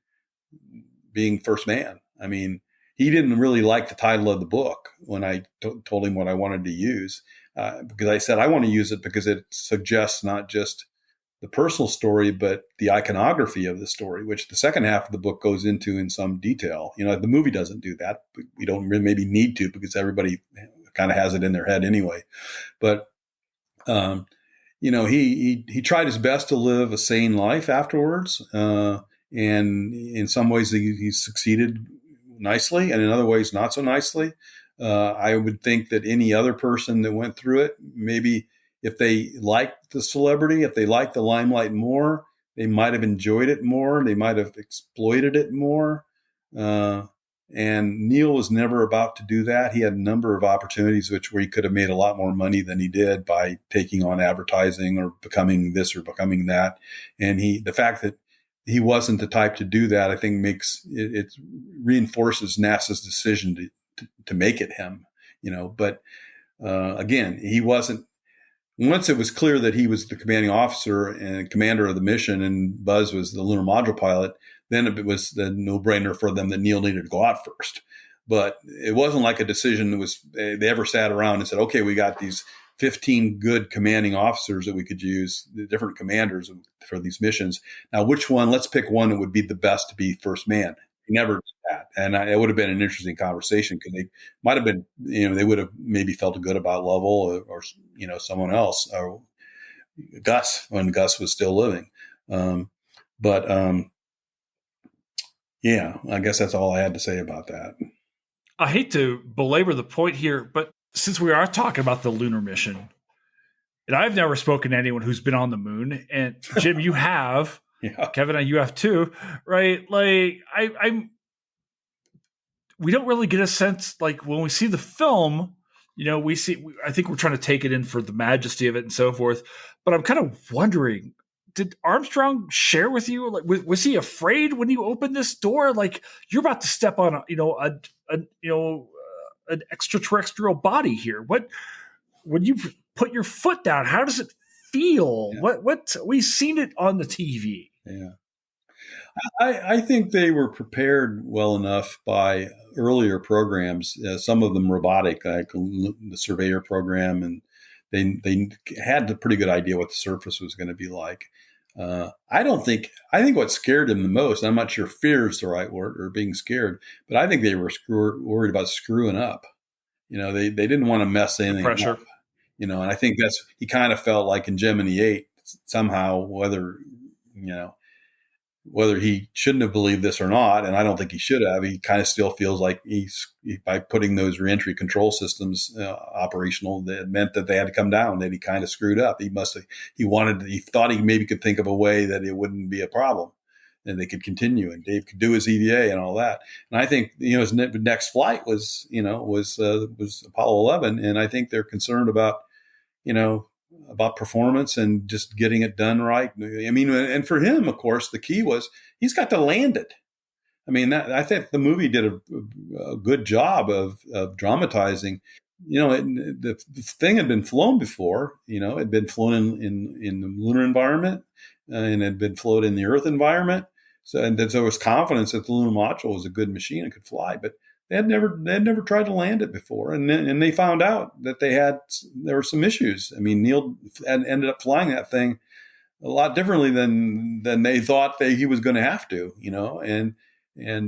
first man. I mean, he didn't really like the title of the book when I told him what I wanted to use, because I said, I want to use it because it suggests not just the personal story, but the iconography of the story, which the second half of the book goes into in some detail. The movie doesn't do that. We don't really maybe need to, because everybody kind of has it in their head anyway. But, he tried his best to live a sane life afterwards. And in some ways he succeeded nicely, and in other ways not so nicely. I would think that any other person that went through it, maybe if they liked the celebrity, if they liked the limelight more, they might have enjoyed it more. They might have exploited it more. And Neil was never about to do that. He had a number of opportunities where he could have made a lot more money than he did by taking on advertising or becoming this or becoming that. And the fact that he wasn't the type to do that, I think it reinforces NASA's decision to make it him, But again, he wasn't. Once it was clear that he was the commanding officer and commander of the mission, and Buzz was the lunar module pilot, then it was the no-brainer for them that Neil needed to go out first. But it wasn't like a decision that they ever sat around and said, okay, we got these 15 good commanding officers that we could use, the different commanders for these missions. Now, which one? Let's pick one that would be the best to be first man. He never did that. And it would have been an interesting conversation, because they might have been, they would have maybe felt good about Lovell or someone else. Gus when Gus was still living. But yeah, I guess that's all I had to say about that. I hate to belabor the point here, but since we are talking about the lunar mission, and I've never spoken to anyone who's been on the moon, and Jim, you have, Yeah. Kevin, you have too, right? Like we don't really get a sense, like when we see the film, I think we're trying to take it in for the majesty of it and so forth. But I'm kind of wondering, did Armstrong share with you? Like, was he afraid when you opened this door? Like, you're about to step on an extraterrestrial body here. When you put your foot down, how does it feel? Yeah. What we've seen it on the TV. Yeah. I think they were prepared well enough by earlier programs, some of them robotic, like the Surveyor program, and they had a pretty good idea what the surface was going to be like. I think what scared them the most, I'm not sure fear is the right word or being scared, but I think they were worried about screwing up. They didn't want to mess anything Pressure. up. And I think he kind of felt like in Gemini 8, somehow, whether he shouldn't have believed this or not, and I don't think he should have, he kind of still feels like by putting those reentry control systems operational, that meant that they had to come down, that he kind of screwed up. He thought he maybe could think of a way that it wouldn't be a problem and they could continue and Dave could do his EVA and all that. And I think, his next flight was Apollo 11. And I think they're concerned about performance and just getting it done right. I mean, and for him, of course, the key was he's got to land it. I mean, I think the movie did a good job of dramatizing. The thing had been flown before. It had been flown in the lunar environment, and had been flown in the Earth environment. So, and there was confidence that the lunar module was a good machine and could fly, but they had never tried to land it before, and they found out that there were some issues. I mean, Neil ended up flying that thing a lot differently than they thought he was going to have to, and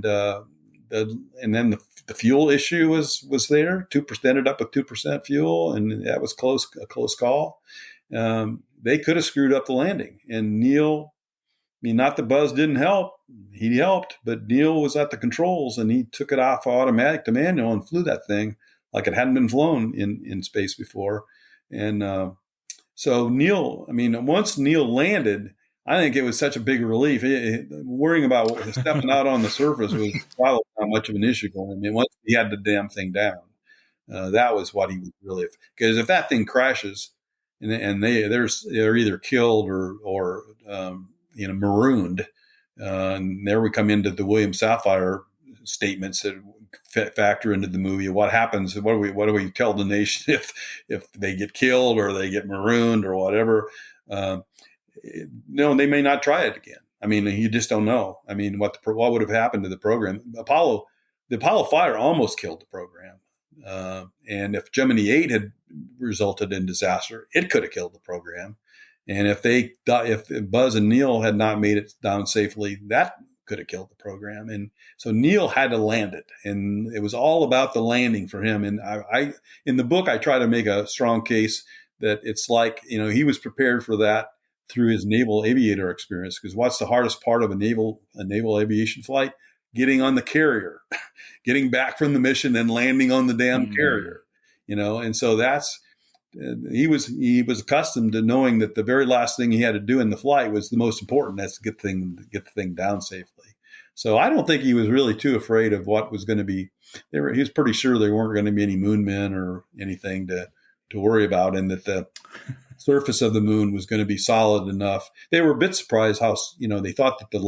then the fuel issue was there. 2% ended up with 2% fuel, and that was a close call. They could have screwed up the landing, and Neil. I mean, not the buzz didn't help. He helped, but Neil was at the controls and he took it off automatic to manual and flew that thing like it hadn't been flown in space before. And so Neil, I mean, once Neil landed, I think it was such a big relief. Worrying about stepping out on the surface was probably not much of an issue for him. I mean, once he had the damn thing down, that was what he was really. Because if that thing crashes, and they're either killed or marooned. And there we come into the William Safire statements that factor into the movie. What happens? What do we tell the nation if they get killed or they get marooned or whatever? They may not try it again. I mean, you just don't know. I mean, what would have happened to the program? The Apollo fire almost killed the program. And if Gemini 8 had resulted in disaster, it could have killed the program. And if Buzz and Neil had not made it down safely, that could have killed the program. And so Neil had to land it, and it was all about the landing for him. And I in the book, I try to make a strong case that it's like, he was prepared for that through his naval aviator experience. Because what's the hardest part of a naval aviation flight? Getting on the carrier, getting back from the mission and landing on the damn carrier, and so he was accustomed to knowing that the very last thing he had to do in the flight was the most important. That's to get the thing down safely. So I don't think he was really too afraid of what was going to be. He was pretty sure there weren't going to be any moon men or anything to worry about, and that the surface of the moon was going to be solid enough. They were a bit surprised how they thought that the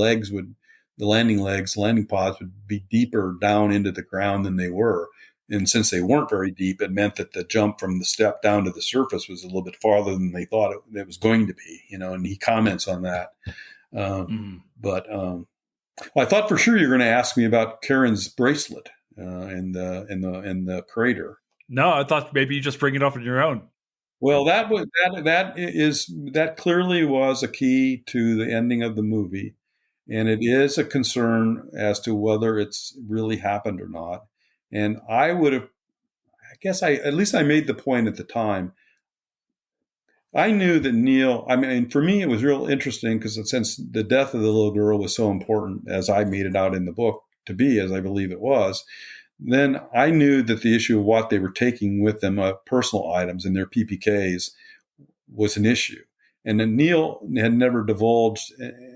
landing pods would be deeper down into the ground than they were. And since they weren't very deep, it meant that the jump from the step down to the surface was a little bit farther than they thought it was going to be, and he comments on that. But I thought for sure you were going to ask me about Karen's bracelet in the crater. No, I thought maybe you just bring it up on your own. Well, that clearly was a key to the ending of the movie. And it is a concern as to whether it's really happened or not. And I made the point at the time. I knew that Neil, I mean, for me, it was real interesting because since the death of the little girl was so important, as I made it out in the book to be, as I believe it was, then I knew that the issue of what they were taking with them, personal items and their PPKs, was an issue. And then Neil had never divulged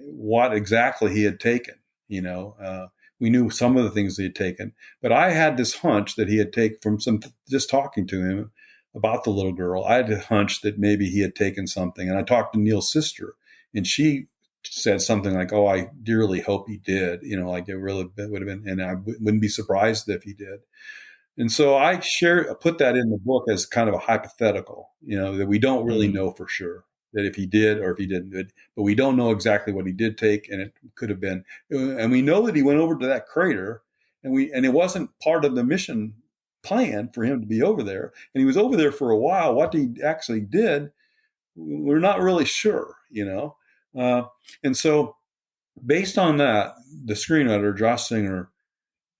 what exactly he had taken. We knew some of the things he had taken, but I had this hunch that he had taken from just talking to him about the little girl. I had a hunch that maybe he had taken something. And I talked to Neil's sister, and she said something like, "Oh, I dearly hope he did." Like it really would have been, and I wouldn't be surprised if he did. And so I put that in the book as kind of a hypothetical, that we don't really know for sure that if he did or if he didn't, but we don't know exactly what he did take, and it could have been. And we know that he went over to that crater, and it wasn't part of the mission plan for him to be over there, and he was over there for a while. What he actually did, we're not really sure, and so based on that, the screenwriter Josh Singer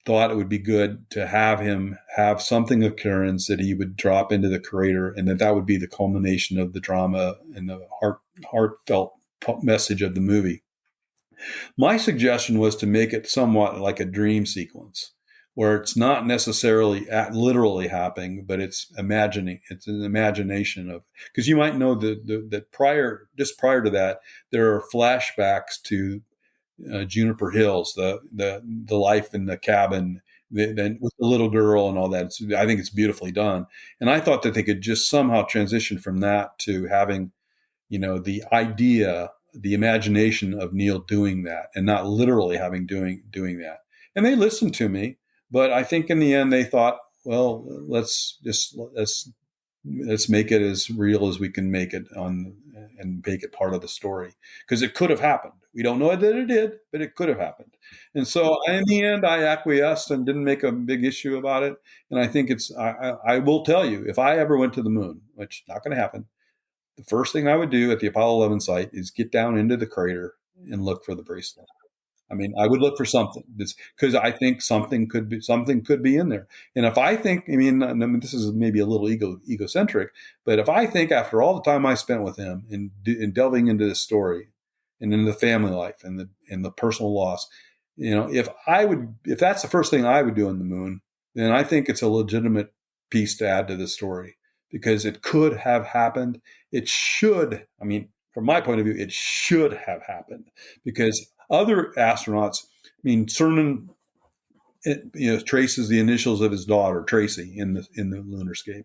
thought it would be good to have him have something of occurrence that he would drop into the crater, and that would be the culmination of the drama and the heartfelt message of the movie. My suggestion was to make it somewhat like a dream sequence, where it's not necessarily literally happening, but it's imagining. It's an imagination of, because you might know that prior to that, there are flashbacks to Juniper Hills, the life in the cabin, then with the little girl and all that. I think it's beautifully done, and I thought that they could just somehow transition from that to having, the idea, the imagination of Neil doing that, and not literally having doing that. And they listened to me. But I think in the end they thought, well, let's make it as real as we can make it and make it part of the story, because it could have happened. We don't know that it did, but it could have happened. And so in the end, I acquiesced and didn't make a big issue about it. And I think I will tell you, if I ever went to the moon, which is not going to happen, the first thing I would do at the Apollo 11 site is get down into the crater and look for the bracelet. I mean, I would look for something, because I think something could be in there. And if I think, this is maybe a little egocentric, but if I think after all the time I spent with him in delving into this story and into the family life and the personal loss, if that's the first thing I would do on the moon, then I think it's a legitimate piece to add to the story, because it could have happened. It should, from my point of view, it should have happened, because other astronauts, Cernan, traces the initials of his daughter Tracy in the Lunarscape.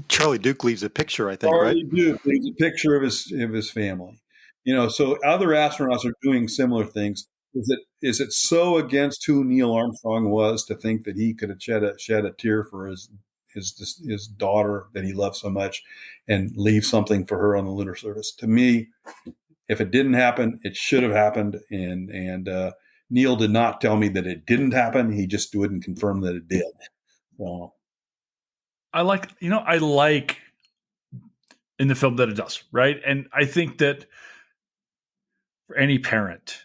Charlie Duke leaves a picture, I think. Charlie right? Duke leaves a picture of his family. So other astronauts are doing similar things. Is it so against who Neil Armstrong was to think that he could have shed a tear for his daughter that he loved so much and leave something for her on the lunar surface? To me, if it didn't happen, it should have happened. And Neil did not tell me that it didn't happen. He just wouldn't confirm that it did. So I like in the film that it does, right? And I think that for any parent,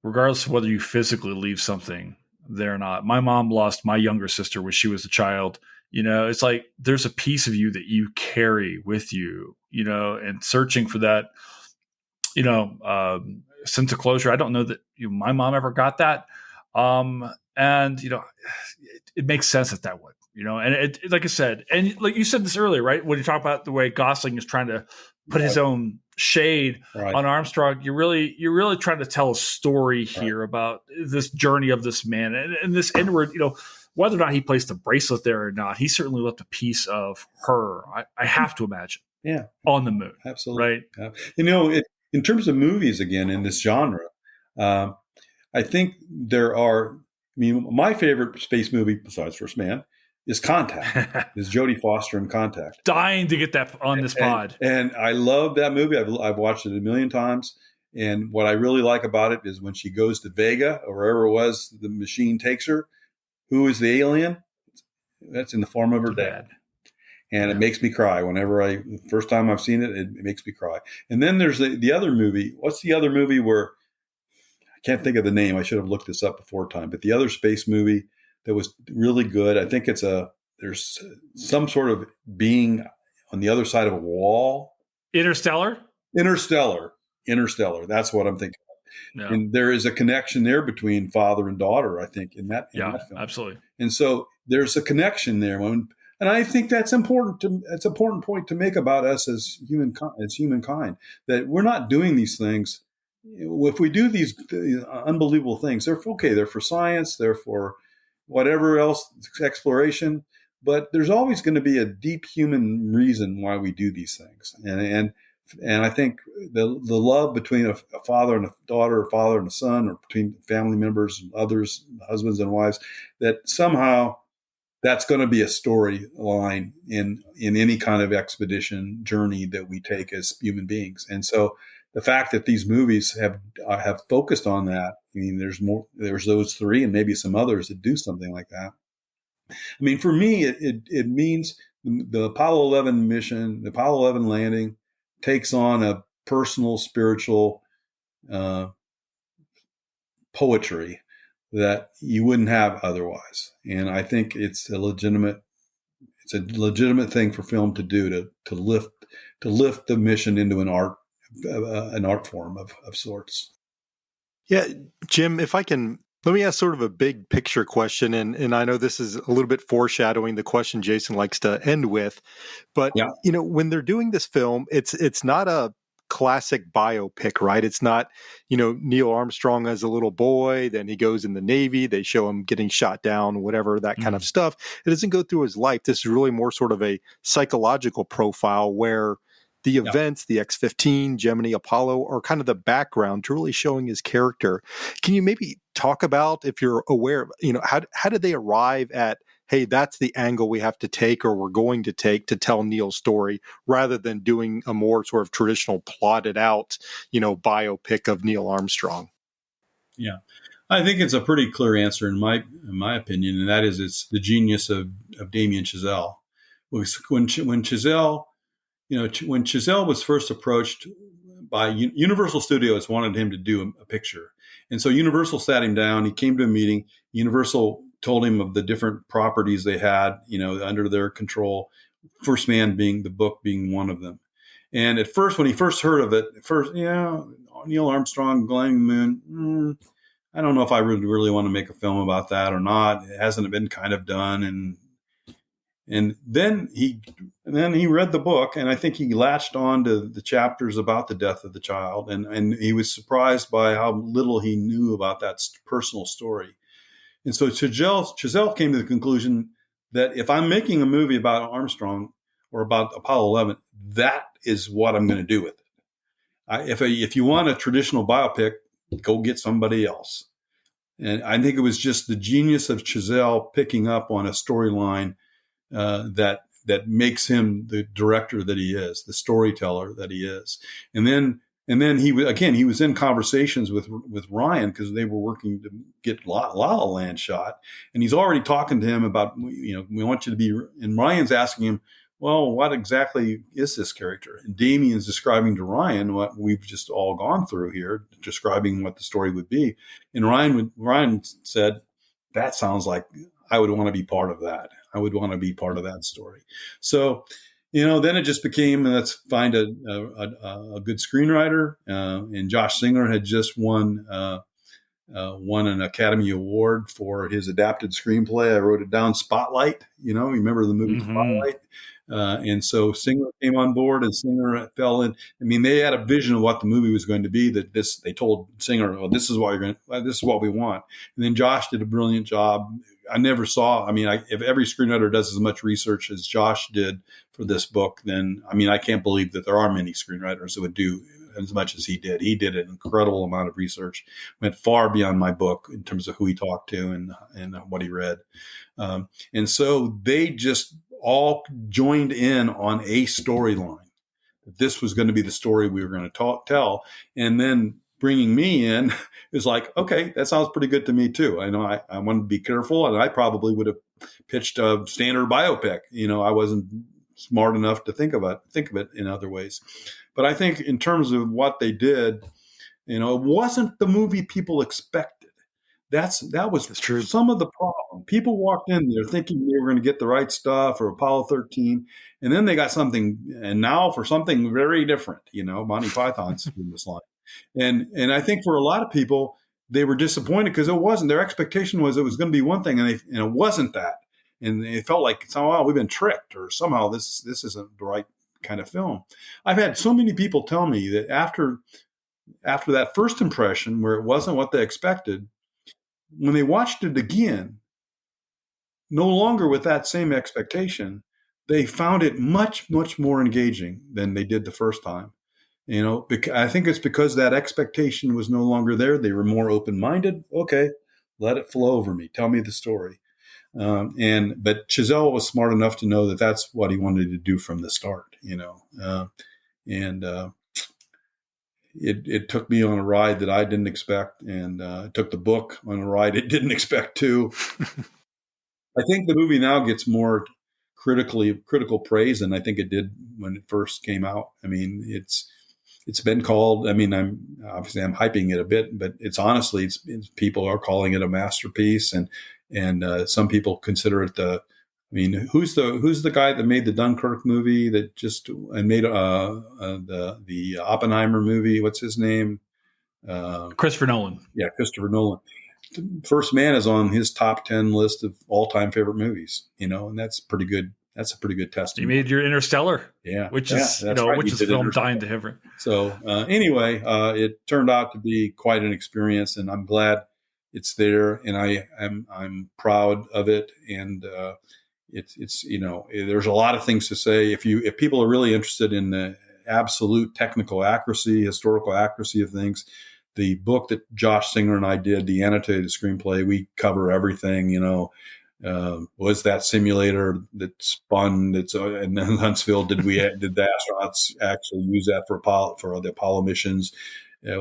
regardless of whether you physically leave something there or not, my mom lost my younger sister when she was a child. It's like there's a piece of you that you carry with you, and searching for that, sense of closure. I don't know that my mom ever got that. And, it makes sense that would, and it, like I said, and like you said this earlier, right? When you talk about the way Gosling is trying to put his own shade on Armstrong, you're really trying to tell a story here about this journey of this man and this inward, whether or not he placed the bracelet there or not, he certainly left a piece of her. I have to imagine. Yeah. On the moon. Absolutely. Right. In terms of movies, again, in this genre, I think there are, my favorite space movie besides First Man is Contact, is Jodie Foster in Contact. Dying to get that on this pod. And I love that movie. I've watched it a million times. And what I really like about it is when she goes to Vega or wherever it was, the machine takes her. Who is the alien? That's in the form of her dad. And it makes me cry first time I've seen it, it makes me cry. And then there's the other movie. What's the other movie where, I can't think of the name. I should have looked this up before time, but the other space movie that was really good. I think it's there's some sort of being on the other side of a wall. Interstellar. That's what I'm thinking. Yeah. And there is a connection there between father and daughter, I think, in that film. Absolutely. And so there's a connection there. And I think that's important. It's an important point to make about us as humankind, that we're not doing these things. If we do these unbelievable things, they're okay. They're for science. They're for whatever else, exploration. But there's always going to be a deep human reason why we do these things. And I think the love between a father and a daughter, a father and a son, or between family members and others, husbands and wives, that somehow that's going to be a storyline in any kind of expedition journey that we take as human beings. And so the fact that these movies have focused on that, I mean, there's those three and maybe some others that do something like that. I mean, for me, it means the Apollo 11 mission, the Apollo 11 landing takes on a personal, spiritual poetry that you wouldn't have otherwise. And I think it's a legitimate thing for film to do, to lift the mission into an art form of sorts. Yeah, Jim, if I can, let me ask sort of a big picture question, and I know this is a little bit foreshadowing the question Jason likes to end with, but when they're doing this film, it's not a classic biopic, right? It's not, Neil Armstrong as a little boy, then he goes in the Navy, they show him getting shot down, whatever, that kind of stuff. It doesn't go through his life. This is really more sort of a psychological profile where the events, the X-15, Gemini, Apollo, are kind of the background to really showing his character. Can you maybe talk about, if you're aware, how did they arrive at, hey, that's the angle we have to take or we're going to take to tell Neil's story, rather than doing a more sort of traditional plotted out, biopic of Neil Armstrong? Yeah, I think it's a pretty clear answer in my opinion, and that is it's the genius of Damien Chazelle. When Chazelle, when Chazelle was first approached by Universal Studios, wanted him to do a picture. And so Universal sat him down. He came to a meeting. Universal told him of the different properties they had, under their control. First Man being the book being one of them. And at first, when he first heard of it, Neil Armstrong, going the moon, I don't know if I really want to make a film about that or not. It hasn't been kind of done. And then he read the book, and I think he latched on to the chapters about the death of the child, and he was surprised by how little he knew about that personal story. And so Chazelle came to the conclusion that if I'm making a movie about Armstrong or about Apollo 11, that is what I'm going to do with it. If you want a traditional biopic, go get somebody else. And I think it was just the genius of Chazelle picking up on a storyline that makes him the director that he is, the storyteller that he is. And then he was in conversations with Ryan, because they were working to get La La Land shot, and he's already talking to him about, we want you to be, and Ryan's asking him, well, what exactly is this character? And Damien's describing to Ryan what we've just all gone through here, describing what the story would be. And Ryan said, that sounds like I would want to be part of that. I would want to be part of that story. So, then it just became, let's find a good screenwriter. And Josh Singer had just won an Academy Award for his adapted screenplay. I wrote it down, Spotlight. Remember the movie Spotlight? And so Singer came on board, and Singer fell in. I mean, they had a vision of what the movie was going to be. They told Singer, well, this is what we want. And then Josh did a brilliant job. I never saw, if every screenwriter does as much research as Josh did for this book, then, I can't believe that there are many screenwriters that would do as much as he did. He did an incredible amount of research, went far beyond my book in terms of who he talked to and what he read. And so they just all joined in on a storyline. This was going to be the story we were going to tell. And then bringing me in is like, okay, that sounds pretty good to me too. I know I wanted to be careful, and I probably would have pitched a standard biopic. I wasn't smart enough to think of it in other ways. But I think in terms of what they did, it wasn't the movie people expected. That was true. Some of the problem. People walked in there thinking they were going to get the right stuff or Apollo 13, and then they got something, and now for something very different. Monty Python's in this line, and I think for a lot of people, they were disappointed because it wasn't. Their expectation was it was going to be one thing, and it wasn't that, and they felt like somehow we've been tricked, or somehow this isn't the right kind of film. I've had so many people tell me that after that first impression, where it wasn't what they expected, when they watched it again, no longer with that same expectation, they found it much, much more engaging than they did the first time. I think it's because that expectation was no longer there. They were more open-minded. Okay, let it flow over me. Tell me the story. But Chazelle was smart enough to know that that's what he wanted to do from the start. It took me on a ride that I didn't expect, and it took the book on a ride it didn't expect too. I think the movie now gets more critical praise than I think it did when it first came out. I mean, it's been called. I mean, I'm hyping it a bit, but it's honestly, people are calling it a masterpiece, and some people consider it the. I mean, who's the guy that made the Dunkirk movie that just and made the Oppenheimer movie? What's his name? Christopher Nolan. Yeah, Christopher Nolan. First Man is on his top 10 list of all-time favorite movies, and that's pretty good. That's a pretty good testimony. You made your Interstellar, yeah, which is which is film dying to heaven. So anyway, it turned out to be quite an experience, and I'm glad it's there, and I'm proud of it, and it's there's a lot of things to say. If people are really interested in the absolute technical accuracy, historical accuracy of things, the book that Josh Singer and I did, the annotated screenplay, we cover everything. Was that simulator that spun? That's in Huntsville. Did the astronauts actually use that for the Apollo missions?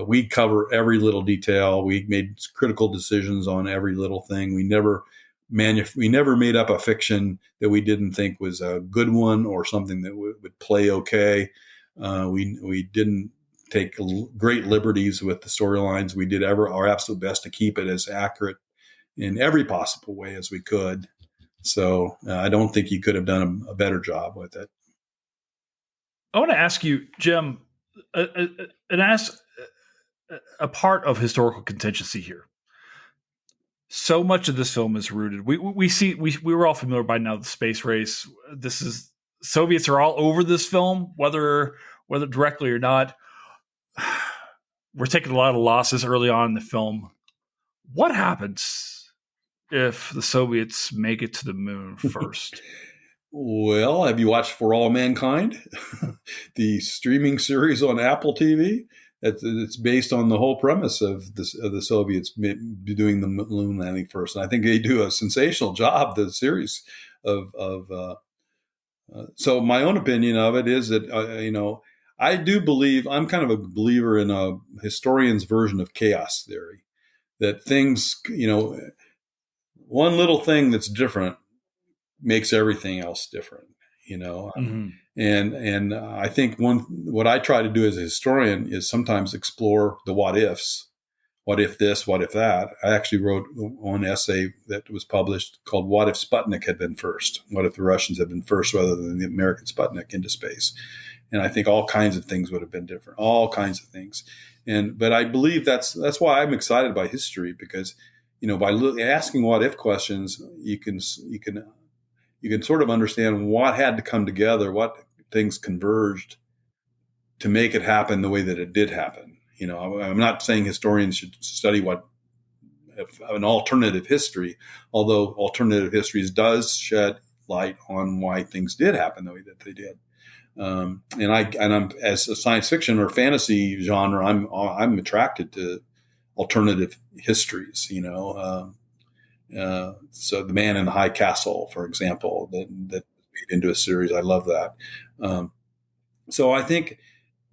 We cover every little detail. We made critical decisions on every little thing. We never made up a fiction that we didn't think was a good one or something that would play okay. We didn't take great liberties with the storylines. We did our absolute best to keep it as accurate in every possible way as we could. So I don't think you could have done a better job with it. I want to ask you, Jim, a part of historical contingency here. So much of this film is rooted. We were all familiar by now with the space race. Soviets are all over this film, whether directly or not. We're taking a lot of losses early on in the film. What happens if the Soviets make it to the moon first? Well, have you watched For All Mankind, the streaming series on Apple TV? It's based on the whole premise of the Soviets doing the moon landing first, and I think they do a sensational job. The series so my own opinion of it is that I do believe, I'm kind of a believer in a historian's version of chaos theory, that things, one little thing that's different makes everything else different, Mm-hmm. And I think what I try to do as a historian is sometimes explore the what ifs. What if this, what if that? I actually wrote one essay that was published called What If Sputnik Had Been First? What if the Russians had been first rather than the American Sputnik into space? And I think all kinds of things would have been different, all kinds of things. But I believe that's why I'm excited by history, because, by asking what if questions, you can sort of understand what had to come together, what things converged to make it happen the way that it did happen. I'm not saying historians should study an alternative history, although alternative histories does shed light on why things did happen the way that they did. And I'm, as a science fiction or fantasy genre, I'm attracted to alternative histories. So The Man in the High Castle, for example, that made into a series. I love that. So I think,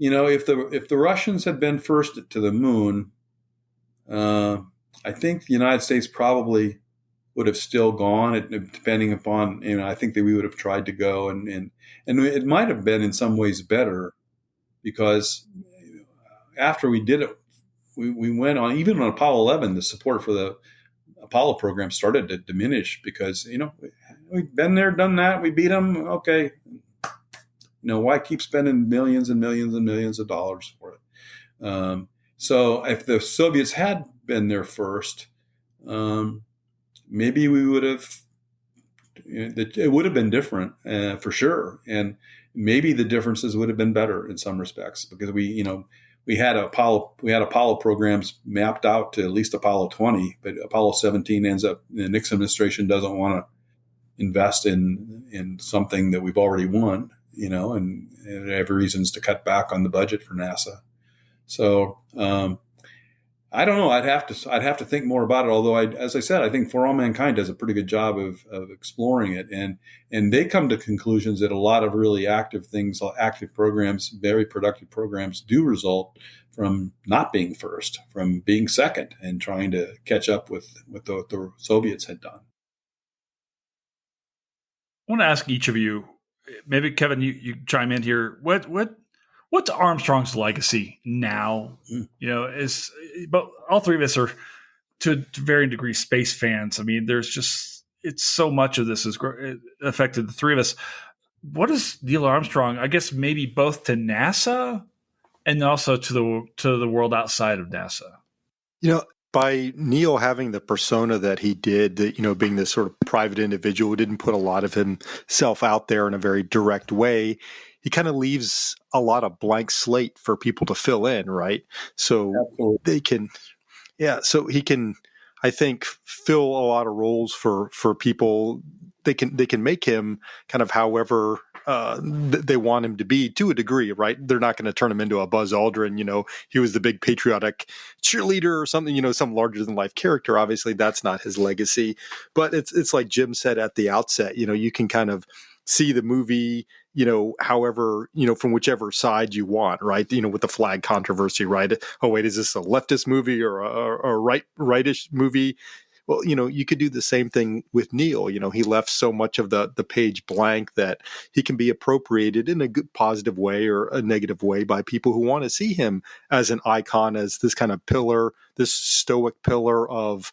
if the Russians had been first to the moon, I think the United States probably would have still gone, depending upon, I think that we would have tried to go, and it might have been in some ways better, because after we did it, we went on, even on Apollo 11, the support for the Apollo program started to diminish because, we've been there, done that. We beat them. Okay. Why keep spending millions and millions and millions of dollars for it? So if the Soviets had been there first, maybe we would have, it would have been different for sure. And maybe the differences would have been better in some respects because we had Apollo programs mapped out to at least Apollo 20, but Apollo 17 ends up, the Nixon administration doesn't want to invest in something that we've already won, and they have reasons to cut back on the budget for NASA. So I don't know. I'd have to think more about it. Although, as I said, I think For All Mankind does a pretty good job of exploring it, and they come to conclusions that a lot of really active programs, very productive programs, do result from not being first, from being second, and trying to catch up with what the Soviets had done. I want to ask each of you, maybe Kevin, you chime in here. What's Armstrong's legacy now? But all three of us are to varying degrees space fans. I mean, it's so much of this has affected the three of us. What is Neil Armstrong? I guess maybe both to NASA and also to the world outside of NASA. By Neil having the persona that he did, being this sort of private individual who didn't put a lot of himself out there in a very direct way, he kind of leaves a lot of blank slate for people to fill in, right? So Absolutely. so he can, I think, fill a lot of roles for people. They can make him kind of however they want him to be to a degree, right? They're not going to turn him into a Buzz Aldrin. He was the big patriotic cheerleader or something, some larger than life character. Obviously, that's not his legacy. But it's like Jim said at the outset. You can kind of see the movie, however, from whichever side you want, right? With the flag controversy, right? Oh, wait, is this a leftist movie or a rightish movie? Well, you could do the same thing with Neil. He left so much of the page blank that he can be appropriated in a good positive way or a negative way by people who want to see him as an icon, as this kind of pillar, this stoic pillar of,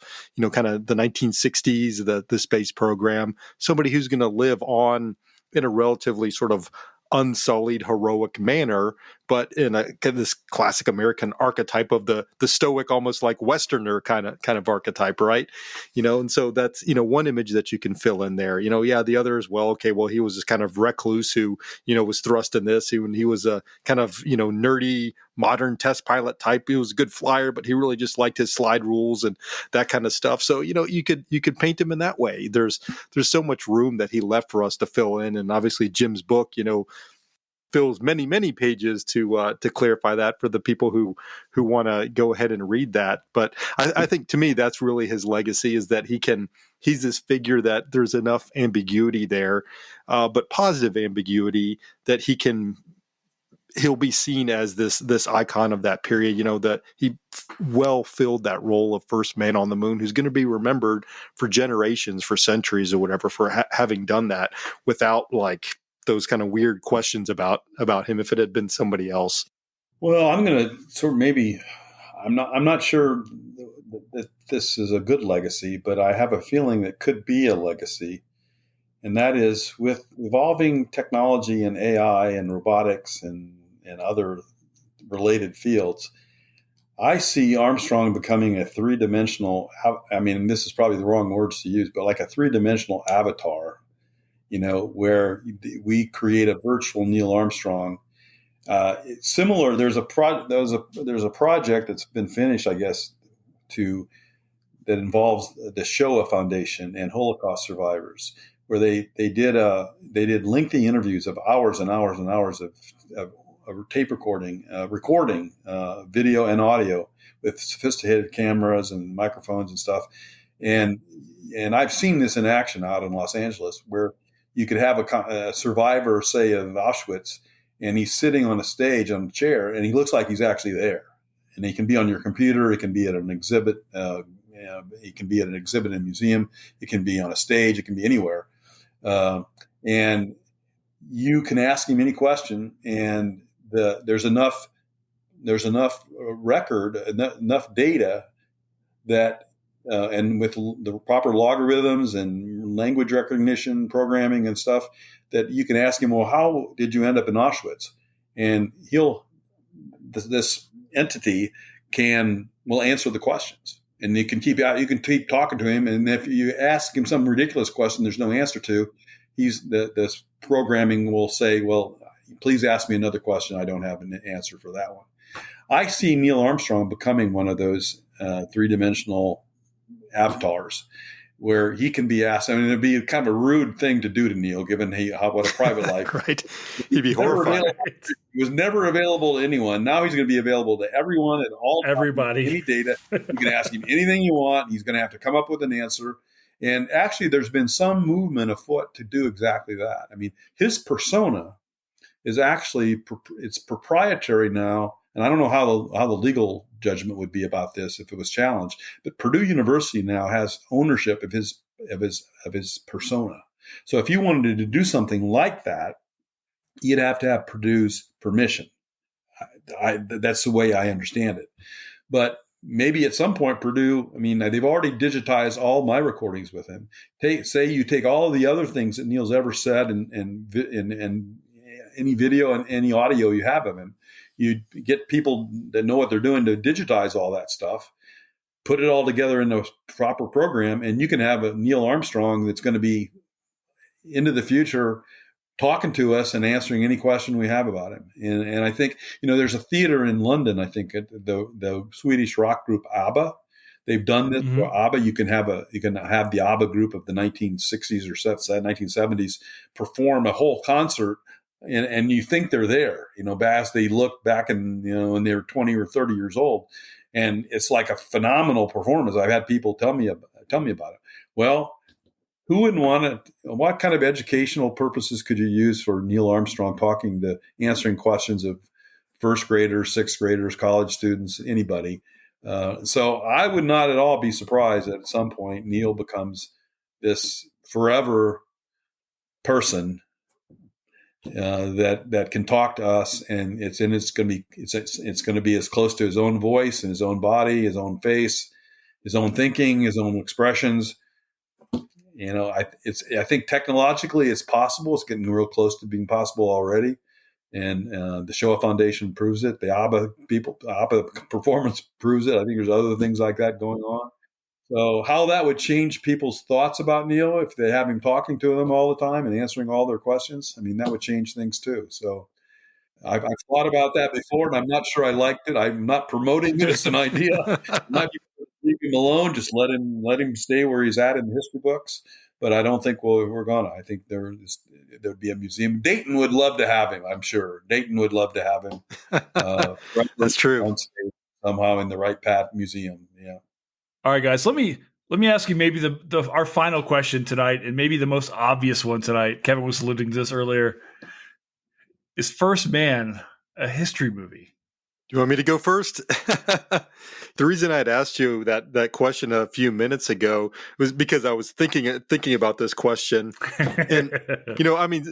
kind of the 1960s, the space program, somebody who's going to live on in a relatively sort of unsullied, heroic manner, but in this classic American archetype of the stoic, almost like Westerner kind of archetype, right? And so that's, one image that you can fill in there. The other is, he was this kind of recluse who, was thrust in this, and he was a kind of, nerdy modern test pilot type. He was a good flyer, but he really just liked his slide rules and that kind of stuff. So, you could paint him in that way. There's so much room that he left for us to fill in. And obviously Jim's book, fills many, many pages to clarify that for the people who want to go ahead and read that. But I think to me, that's really his legacy, is that he's this figure that there's enough ambiguity there, but positive ambiguity, that he'll be seen as this icon of that period, that he well filled that role of first man on the moon, who's going to be remembered for generations, for centuries or whatever, for having done that without like those kind of weird questions about him if it had been somebody else. Well, I'm going to sort of I'm not sure that this is a good legacy, but I have a feeling that could be a legacy. And that is, with evolving technology and AI and robotics and other related fields, I see Armstrong becoming a three-dimensional, this is probably the wrong words to use, but like a three-dimensional avatar, where we create a virtual Neil Armstrong. It's similar. There's a project that's been finished, I guess, that involves the Shoah Foundation and Holocaust survivors, where they did lengthy interviews of hours and hours and hours of tape recording video and audio with sophisticated cameras and microphones and stuff. And I've seen this in action out in Los Angeles, where you could have a survivor, say, of Auschwitz, and he's sitting on a stage on a chair, and he looks like he's actually there. And he can be on your computer. It can be at an exhibit. It can be at an exhibit in a museum. It can be on a stage. It can be anywhere. And you can ask him any question, and there's enough record, enough data that and with the proper logarithms and language recognition programming and stuff, that you can ask him, well, how did you end up in Auschwitz? And this entity will answer the questions, and you can keep talking to him. And if you ask him some ridiculous question there's no answer to, this programming will say, well, please ask me another question. I don't have an answer for that one. I see Neil Armstrong becoming one of those three-dimensional avatars where he can be asked. I mean, it'd be kind of a rude thing to do to Neil, given what a private life. Right. He'd be horrified. He was never available to anyone. Now he's going to be available to everyone and everybody. Any data. You can ask him anything you want. He's going to have to come up with an answer. And actually, there's been some movement afoot to do exactly that. I mean, his persona is actually it's proprietary now. And I don't know how the legal judgment would be about this if it was challenged. But Purdue University now has ownership of his persona. So if you wanted to do something like that, you'd have to have Purdue's permission. That's the way I understand it. But maybe at some point Purdue, I mean, they've already digitized all my recordings with him. Say you take all of the other things that Neil's ever said and any video and any audio you have of him. You get people that know what they're doing to digitize all that stuff, put it all together in a proper program, and you can have a Neil Armstrong that's going to be into the future talking to us and answering any question we have about him. And I think, there's a theater in London, I think, at the Swedish rock group ABBA. They've done this for ABBA. You can have the ABBA group of the 1960s or 1970s perform a whole concert. And you think they're there, as they look back and, when they were 20 or 30 years old. And it's like a phenomenal performance. I've had people tell me about it. Well, who wouldn't want it? What kind of educational purposes could you use for Neil Armstrong answering questions of first graders, sixth graders, college students, anybody? So I would not at all be surprised that at some point Neil becomes this forever person that can talk to us, and it's going to be as close to his own voice and his own body, his own face, his own thinking, his own expressions. I think technologically it's possible. It's getting real close to being possible already, and the Shoah Foundation proves it. The ABBA performance proves it. I think there's other things like that going on. So how that would change people's thoughts about Neil if they have him talking to them all the time and answering all their questions, I mean, that would change things too. So I've thought about that before, and I'm not sure I liked it. I'm not promoting it as an idea. Not leave him alone. Just let him stay where he's at in the history books. But I don't think we're gonna. I think there'd be a museum. Dayton would love to have him. I'm sure Dayton would love to have him. Right. That's true. Somehow in the Wright Pat Museum. Yeah. All right, guys. Let me ask you maybe our final question tonight, and maybe the most obvious one tonight. Kevin was alluding to this earlier. Is First Man a history movie? Do you want me to go first? The reason I'd asked you that question a few minutes ago was because I was thinking about this question. And,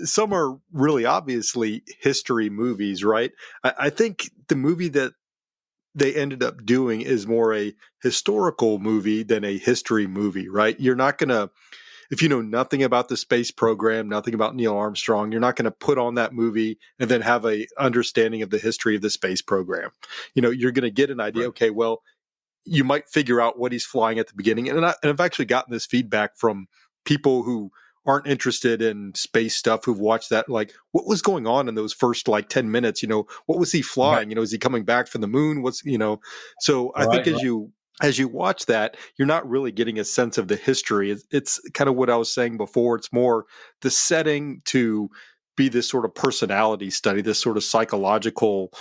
some are really obviously history movies, right? I think the movie that they ended up doing is more a historical movie than a history movie, right? You're not going to, if you know nothing about the space program, nothing about Neil Armstrong, you're not going to put on that movie and then have a understanding of the history of the space program. You're going to get an idea. Right. Okay, well, you might figure out what he's flying at the beginning. And I've actually gotten this feedback from people who aren't interested in space stuff, who've watched that, like, what was going on in those first 10 minutes? What was he flying? Right. Is he coming back from the moon? So I think as you watch that, you're not really getting a sense of the history. It's kind of what I was saying before. It's more the setting to be this sort of personality study, this sort of psychological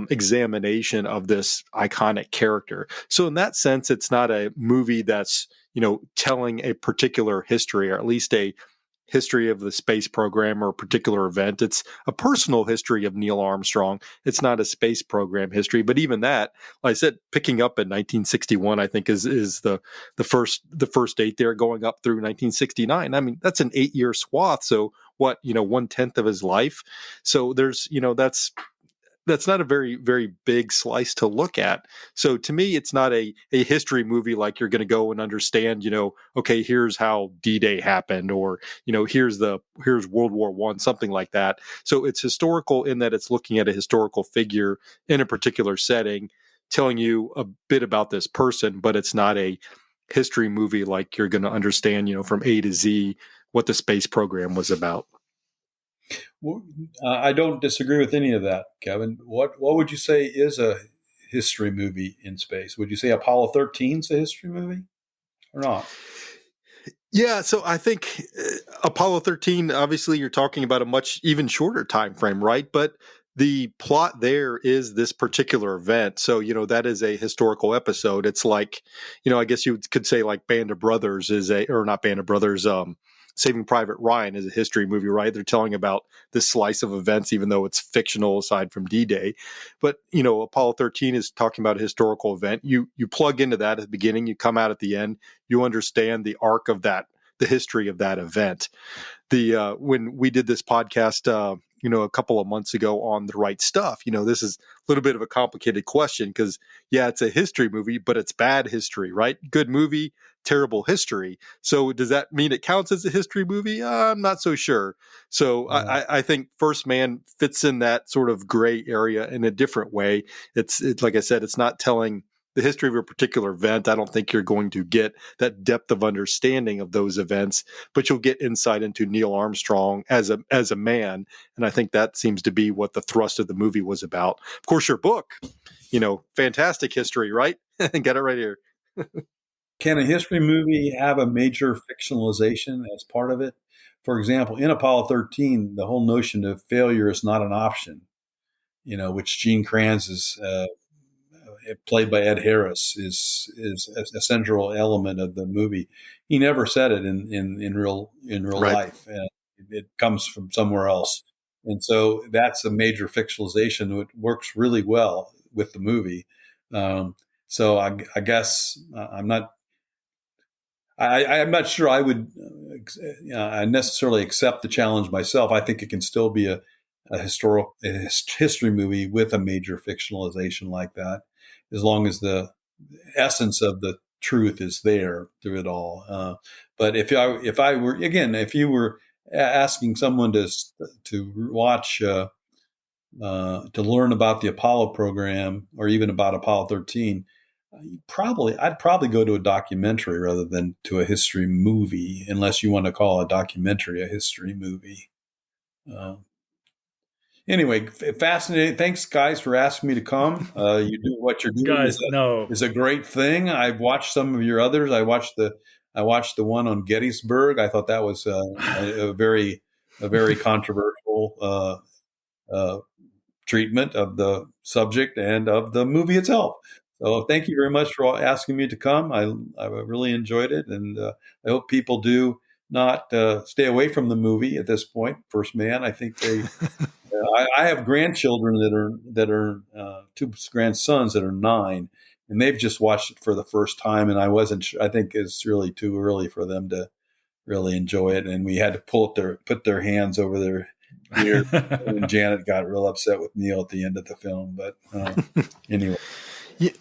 examination of this iconic character. So in that sense, it's not a movie that's, telling a particular history, or at least a history of the space program or a particular event. It's a personal history of Neil Armstrong. It's not a space program history. But even that, like I said, picking up in 1961, I think is the first date there, going up through 1969. I mean, that's an 8-year swath. So what, 1/10 of his life. So there's, a very, very big slice to look at. So to me, it's not a history movie like you're going to go and understand, okay, here's how D-Day happened, or, here's World War I, something like that. So it's historical in that it's looking at a historical figure in a particular setting, telling you a bit about this person, but it's not a history movie like you're going to understand, from A to Z what the space program was about. Well, I don't disagree with any of that, Kevin. What would you say is a history movie in space? Would you say Apollo 13 is a history movie or not? Yeah, so I think Apollo 13, obviously you're talking about a much even shorter time frame, right? But the plot there is this particular event. So, that is a historical episode. It's like, I guess you could say like Band of Brothers or not Band of Brothers, Saving Private Ryan is a history movie, right? They're telling about this slice of events, even though it's fictional aside from D-Day. But, Apollo 13 is talking about a historical event. You plug into that at the beginning, you come out at the end, you understand the arc of that, the history of that event. When we did this podcast, a couple of months ago on The Right Stuff, this is a little bit of a complicated question because, yeah, it's a history movie, but it's bad history, right? Good movie, terrible history. So does that mean it counts as a history movie? I'm not so sure. So Yeah. I think First Man fits in that sort of gray area in a different way. It's like I said, it's not telling the history of a particular event. I don't think you're going to get that depth of understanding of those events, but you'll get insight into Neil Armstrong as a man. And I think that seems to be what the thrust of the movie was about. Of course, your book, fantastic history, right? Get it right here. Can a history movie have a major fictionalization as part of it? For example, in Apollo 13, the whole notion of failure is not an option, which Gene Kranz is played by Ed Harris is a central element of the movie. He never said it in real Right. life, and it comes from somewhere else. And so that's a major fictionalization. It works really well with the movie. So I guess I'm not. I'm not sure I would necessarily accept the challenge myself. I think it can still be a history movie with a major fictionalization like that, as long as the essence of the truth is there through it all. But if you were asking someone to watch to learn about the Apollo program or even about Apollo 13, I'd probably go to a documentary rather than to a history movie, unless you want to call a documentary a history movie. Anyway, fascinating. Thanks, guys, for asking me to come. You do what you're doing Guys, no. is a great thing. I've watched some of your others. I watched the one on Gettysburg. I thought that was a very controversial treatment of the subject and of the movie itself. So thank you very much for asking me to come. I really enjoyed it, and I hope people do not stay away from the movie at this point. First Man, I think they. I have grandchildren that are two grandsons that are 9, and they've just watched it for the first time. And I wasn't sure. I think it's really too early for them to really enjoy it. And we had to put their hands over their ears. And Janet got real upset with Neil at the end of the film. But anyway. Yeah,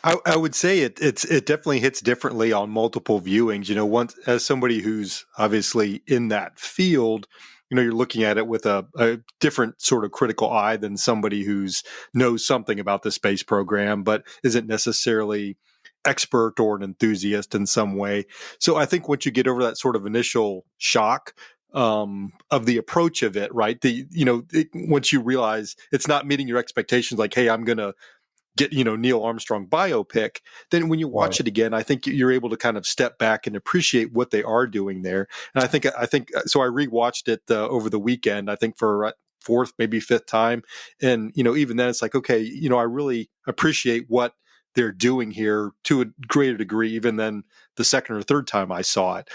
I would say it definitely hits differently on multiple viewings. Once as somebody who's obviously in that field, you're looking at it with a different sort of critical eye than somebody who's knows something about the space program, but isn't necessarily expert or an enthusiast in some way. So I think once you get over that sort of initial shock of the approach of it, right? Once you realize it's not meeting your expectations, like, hey, I'm going to get Neil Armstrong biopic, then when you watch it again, I think you're able to kind of step back and appreciate what they are doing there. And I think so. I rewatched it over the weekend. I think for fourth, maybe fifth time, and even then, it's like, okay, I really appreciate what they're doing here to a greater degree, even than the second or third time I saw it.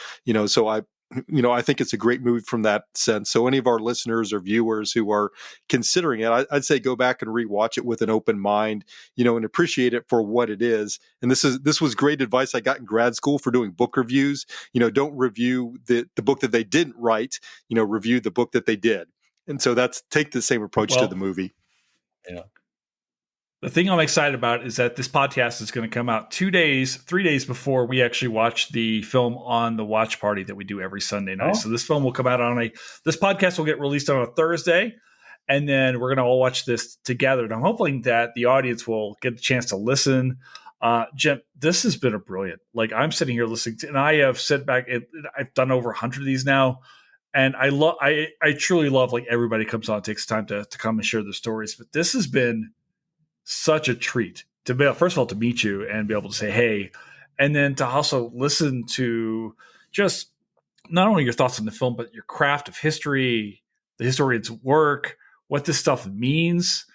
So I think it's a great movie from that sense. So any of our listeners or viewers who are considering it, I'd say go back and rewatch it with an open mind, and appreciate it for what it is. And this was great advice I got in grad school for doing book reviews. Don't review the book that they didn't write, review the book that they did. And so take the same approach to the movie. Yeah. The thing I'm excited about is that this podcast is going to come out 3 days before we actually watch the film on the watch party that we do every Sunday night. Oh. So this film will come out this podcast will get released on a Thursday, and then we're going to all watch this together. And I'm hoping that the audience will get the chance to listen. Jim, this has been a brilliant, I'm sitting here listening to, and I have sat back, I've done over 100 of these now. And I truly love, everybody comes on, takes time to come and share their stories. But this has been such a treat to be, first of all, to meet you and be able to say, hey, and then to also listen to just not only your thoughts on the film, but your craft of history, the historian's work, what this stuff means,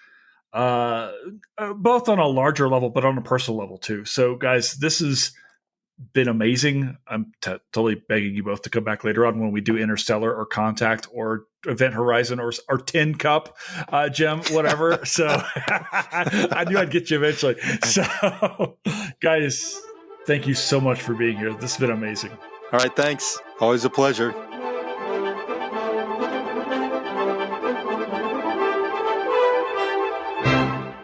both on a larger level, but on a personal level too. So guys, this has been amazing. I'm totally begging you both to come back later on when we do Interstellar or Contact or Event Horizon or Tin Cup, Jim, whatever. So I knew I'd get you eventually. So guys, thank you so much for being here. This has been amazing. All right. Thanks. Always a pleasure.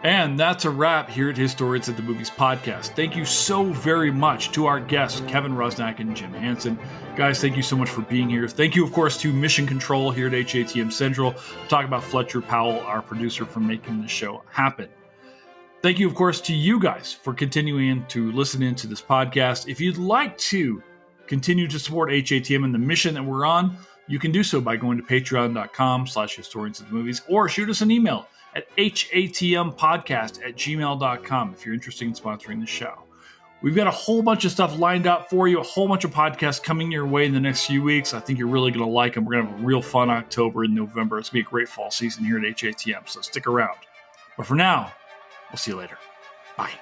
And that's a wrap here at Historians of the Movies podcast. Thank you so very much to our guests, Kevin Rusnak and Jim Hansen. Guys, thank you so much for being here. Thank you, of course, to Mission Control here at HATM Central. Talk about Fletcher Powell, our producer, for making the show happen. Thank you, of course, to you guys for continuing to listen into this podcast. If you'd like to continue to support HATM and the mission that we're on, you can do so by going to patreon.com/historians of the movies or shoot us an email at hatmpodcast@gmail.com if you're interested in sponsoring the show. We've got a whole bunch of stuff lined up for you, a whole bunch of podcasts coming your way in the next few weeks. I think you're really going to like them. We're going to have a real fun October and November. It's going to be a great fall season here at HATM, so stick around. But for now, we'll see you later. Bye.